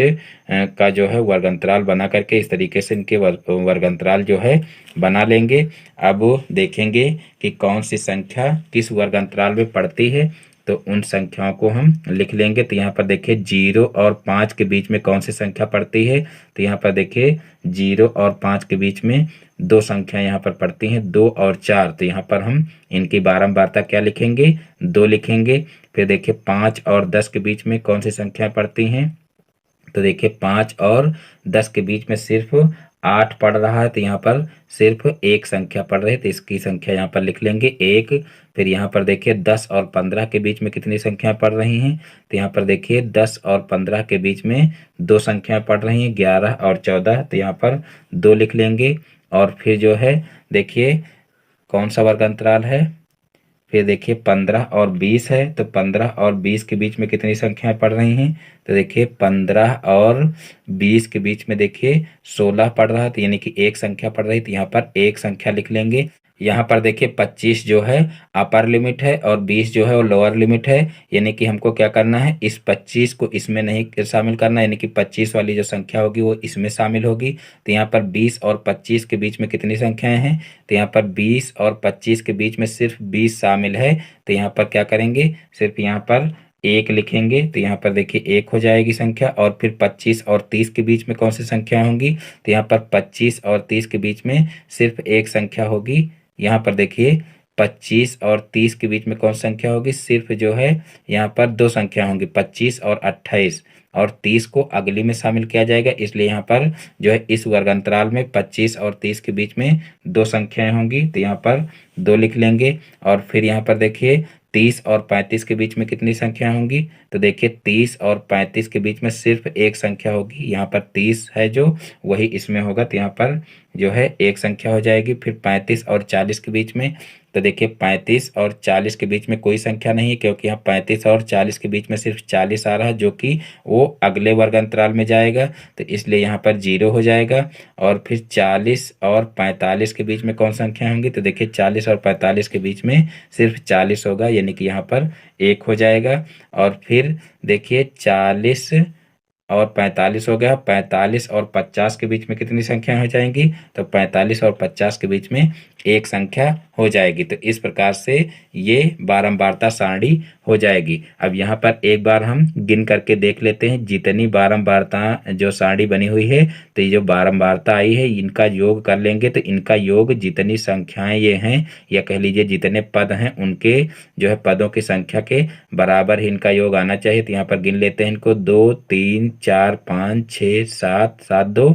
[SPEAKER 1] का जो है वर्गंतराल बना करके इस तरीके से इनके वर्गंतराल जो है बना लेंगे। अब देखेंगे कि कौन सी संख्या किस वर्गंतराल में पड़ती है, तो उन संख्याओं को हम लिख लेंगे। तो यहाँ पर देखिए 0 और 5 के बीच में कौन सी संख्या पड़ती है, तो यहाँ पर देखिए 0 और 5 के बीच में दो संख्या यहाँ पर पड़ती हैं, 2 और 4। तो यहाँ पर हम इनकी बारंबारता क्या लिखेंगे, 2 लिखेंगे। फिर देखिए 5 और 10 के बीच में कौन सी संख्या पड़ती हैं, तो देखिए 5 और 10 के बीच में सिर्फ 8 पड़ रहा है, तो यहाँ पर सिर्फ एक संख्या पड़ रही है, तो इसकी संख्या यहाँ पर लिख लेंगे 1। फिर यहाँ पर देखिए 10 और 15 के बीच में कितनी संख्या पड़ रही हैं, तो यहाँ पर देखिए 10 और 15 के बीच में दो संख्या पड़ रही हैं, 11 और 14। तो यहाँ पर 2 लिख लेंगे। और फिर जो है देखिए कौन सा वर्ग अंतराल है, फिर देखिए 15 और 20 है, तो 15 और 20 के बीच में कितनी संख्याएं पड़ रही हैं, तो देखिए 15 और 20 के बीच में देखिए 16 पड़ रहा है, तो यानी कि एक संख्या पड़ रही, तो यहाँ पर एक संख्या लिख लेंगे। यहाँ पर देखिए 25 जो है अपर लिमिट है और 20 जो है वो लोअर लिमिट है, यानी कि हमको क्या करना है, इस 25 को इसमें नहीं शामिल करना, यानी कि 25 वाली जो संख्या होगी वो इसमें शामिल होगी। तो यहाँ पर 20 और 25 के बीच में कितनी संख्याएं हैं, तो यहाँ पर 20 और 25 के बीच में सिर्फ 20 शामिल है, तो यहाँ पर क्या करेंगे, सिर्फ यहाँ पर 1 लिखेंगे। तो यहाँ पर देखिए 1 हो जाएगी संख्या। और फिर 25 और 30 के बीच में कौन सी संख्या होंगी, तो यहाँ पर 25 और 30 के बीच में सिर्फ एक संख्या होगी। यहाँ पर देखिए 25 और 30 के बीच में कौन सी संख्या होगी, सिर्फ जो है यहाँ पर दो संख्या होंगी, 25 और 28। और 30 को अगली में शामिल किया जाएगा, इसलिए यहाँ पर जो है इस वर्ग अंतराल में 25 और 30 के बीच में दो संख्याएं होंगी, तो यहाँ पर 2 लिख लेंगे। और फिर यहाँ पर देखिए 30 और 35 के बीच में कितनी संख्या होंगी, तो देखिए 30 और 35 के बीच में सिर्फ एक संख्या होगी, यहाँ पर 30 है जो वही इसमें होगा, तो यहाँ पर जो है एक संख्या हो जाएगी। फिर 35 और 40 के बीच में, तो देखिए 35 और 40 के बीच में कोई संख्या नहीं है, क्योंकि यहाँ 35 और 40 के बीच में सिर्फ 40 आ रहा है, जो कि वो अगले वर्ग अंतराल में जाएगा, तो इसलिए यहाँ पर 0 हो जाएगा। और फिर 40 और 45 के बीच में कौन संख्या होंगी, तो देखिए 40 और 45 के बीच में सिर्फ 40 होगा, यानी कि यहाँ पर 1 हो जाएगा। और फिर देखिए 40 और 45 हो गया, 45 और 50 के बीच में कितनी संख्या हो जाएंगी, तो 45 और 50 के बीच में एक संख्या हो जाएगी। तो इस प्रकार से ये बारंबारता सारणी हो जाएगी। अब यहाँ पर एक बार हम गिन करके देख लेते हैं जितनी बारंबारता जो सारणी बनी हुई है, तो ये जो बारंबारता आई है इनका योग कर लेंगे, तो इनका योग जितनी संख्याएं ये हैं, या कह लीजिए जितने पद हैं उनके जो है पदों की संख्या के बराबर ही इनका योग आना चाहिए। तो यहाँ पर गिन लेते हैं इनको, 2 3 4 5 6 7 7 2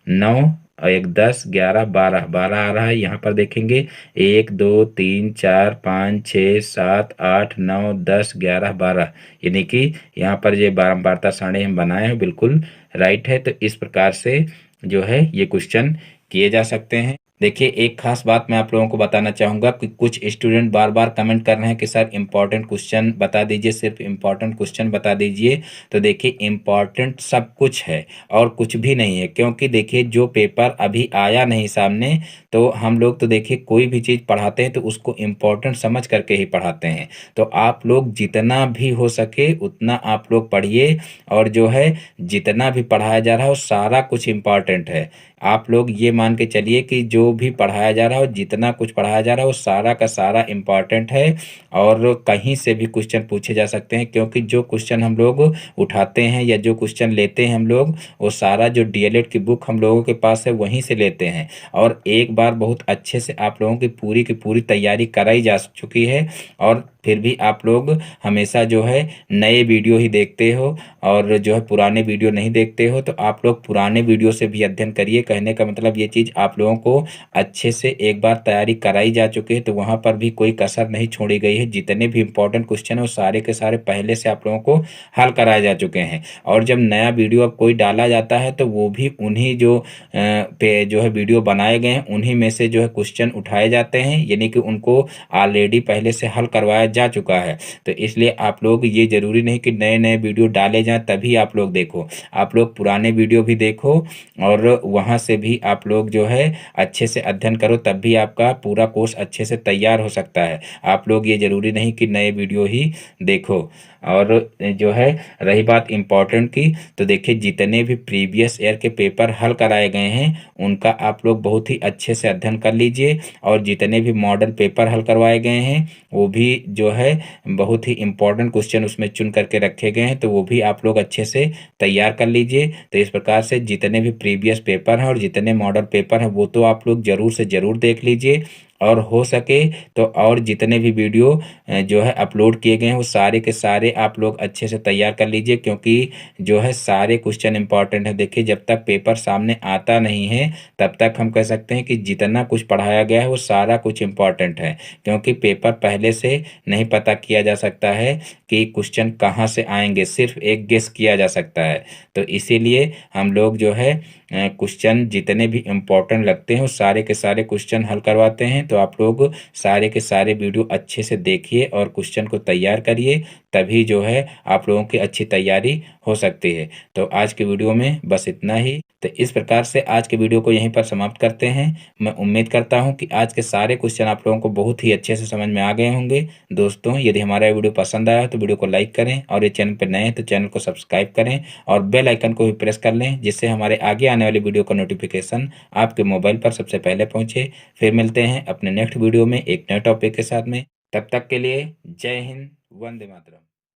[SPEAKER 1] 9 और 1 10 11 12 12 आ रहा है। यहाँ पर देखेंगे 1 2 3 4 5 6 7 8 9 10 11 12, यानी कि यहाँ पर ये बारंबारता सारणी हम बनाए हैं बिल्कुल राइट है। तो इस प्रकार से जो है ये क्वेश्चन किए जा सकते हैं। देखिए एक खास बात मैं आप लोगों को बताना चाहूँगा कि कुछ स्टूडेंट बार बार कमेंट कर रहे हैं कि सर इम्पॉर्टेंट क्वेश्चन बता दीजिए, सिर्फ इम्पॉर्टेंट क्वेश्चन बता दीजिए। तो देखिए इम्पॉर्टेंट सब कुछ है और कुछ भी नहीं है, क्योंकि देखिए जो पेपर अभी आया नहीं सामने, तो हम लोग तो देखिए कोई भी चीज़ पढ़ाते हैं तो उसको इम्पॉर्टेंट समझ करके ही पढ़ाते हैं। तो आप लोग जितना भी हो सके उतना आप लोग पढ़िए, और जो है जितना भी पढ़ाया जा रहा है वो सारा कुछ इम्पॉर्टेंट है। आप लोग ये मान के चलिए कि जो भी पढ़ाया जा रहा है, जितना कुछ पढ़ाया जा रहा है वो सारा का सारा इम्पॉर्टेंट है, और कहीं से भी क्वेश्चन पूछे जा सकते हैं। क्योंकि जो क्वेश्चन हम लोग उठाते हैं या जो क्वेश्चन लेते हैं हम लोग, वो सारा जो डीएलएड की बुक हम लोगों के पास है वहीं से लेते हैं। और एक बार बहुत अच्छे से आप लोगों की पूरी तैयारी कराई जा चुकी है, और फिर भी आप लोग हमेशा जो है नए वीडियो ही देखते हो और जो है पुराने वीडियो नहीं देखते हो। तो आप लोग पुराने वीडियो से भी अध्ययन करिए। कहने का मतलब ये चीज़ आप लोगों को अच्छे से एक बार तैयारी कराई जा चुकी है, तो वहाँ पर भी कोई कसर नहीं छोड़ी गई है। जितने भी इंपॉर्टेंट क्वेश्चन है वो सारे के सारे पहले से आप लोगों को हल कराए जा चुके हैं। और जब नया वीडियो अब कोई डाला जाता है तो वो भी उन्हीं जो पे जो है वीडियो बनाए गए हैं उन्हीं में से जो है क्वेश्चन उठाए जाते हैं, यानी कि उनको ऑलरेडी पहले से हल करवाया जा चुका है। तो इसलिए आप लोग ये जरूरी नहीं कि नए नए वीडियो डाले जाएं तभी आप लोग देखो, आप लोग पुराने वीडियो भी देखो और वहाँ से भी आप लोग जो है अच्छे से अध्ययन करो, तब भी आपका पूरा कोर्स अच्छे से तैयार हो सकता है। आप लोग ये जरूरी नहीं कि नए वीडियो ही देखो। और जो है रही बात इम्पोर्टेंट की, तो देखिए जितने भी प्रीवियस ईयर के पेपर हल कराए गए हैं उनका आप लोग बहुत ही अच्छे से अध्ययन कर लीजिए, और जितने भी मॉडल पेपर हल करवाए गए हैं वो भी जो है बहुत ही इम्पोर्टेंट क्वेश्चन उसमें चुन करके रखे गए हैं, तो वो भी आप लोग अच्छे से तैयार कर लीजिए। तो इस प्रकार से जितने भी प्रीवियस पेपर हैं और जितने मॉडल पेपर हैं वो तो आप लोग ज़रूर से ज़रूर देख लीजिए, और हो सके तो और जितने भी वीडियो जो है अपलोड किए गए हैं वो सारे के सारे आप लोग अच्छे से तैयार कर लीजिए, क्योंकि जो है सारे क्वेश्चन इंपॉर्टेंट है। देखिए जब तक पेपर सामने आता नहीं है तब तक हम कह सकते हैं कि जितना कुछ पढ़ाया गया है वो सारा कुछ इंपॉर्टेंट है, क्योंकि पेपर पहले से नहीं पता किया जा सकता है कि क्वेश्चन कहाँ से आएंगे, सिर्फ एक गेस किया जा सकता है। तो इसीलिए हम लोग जो है क्वेश्चन जितने भी इम्पोर्टेंट लगते हैं वो सारे के सारे क्वेश्चन हल करवाते हैं। तो आप लोग सारे के सारे वीडियो अच्छे से देखिए और क्वेश्चन को तैयार करिए, तभी जो है आप लोगों की अच्छी तैयारी हो सकती है। तो आज के वीडियो में बस इतना ही। तो इस प्रकार से आज के वीडियो को यहीं पर समाप्त करते हैं। मैं उम्मीद करता हूं कि आज के सारे क्वेश्चन आप लोगों को बहुत ही अच्छे से समझ में आ गए होंगे। दोस्तों यदि हमारा वीडियो पसंद आया तो वीडियो को लाइक करें, और ये चैनल पर नए हैं तो चैनल को सब्सक्राइब करें और बेल आइकन को भी प्रेस कर लें, जिससे हमारे आगे आने वाली वीडियो का नोटिफिकेशन आपके मोबाइल पर सबसे पहले पहुंचे। फिर मिलते हैं अपने नेक्स्ट वीडियो में एक नए टॉपिक के साथ में। तब तक के लिए जय हिंद, वंदे मातरम।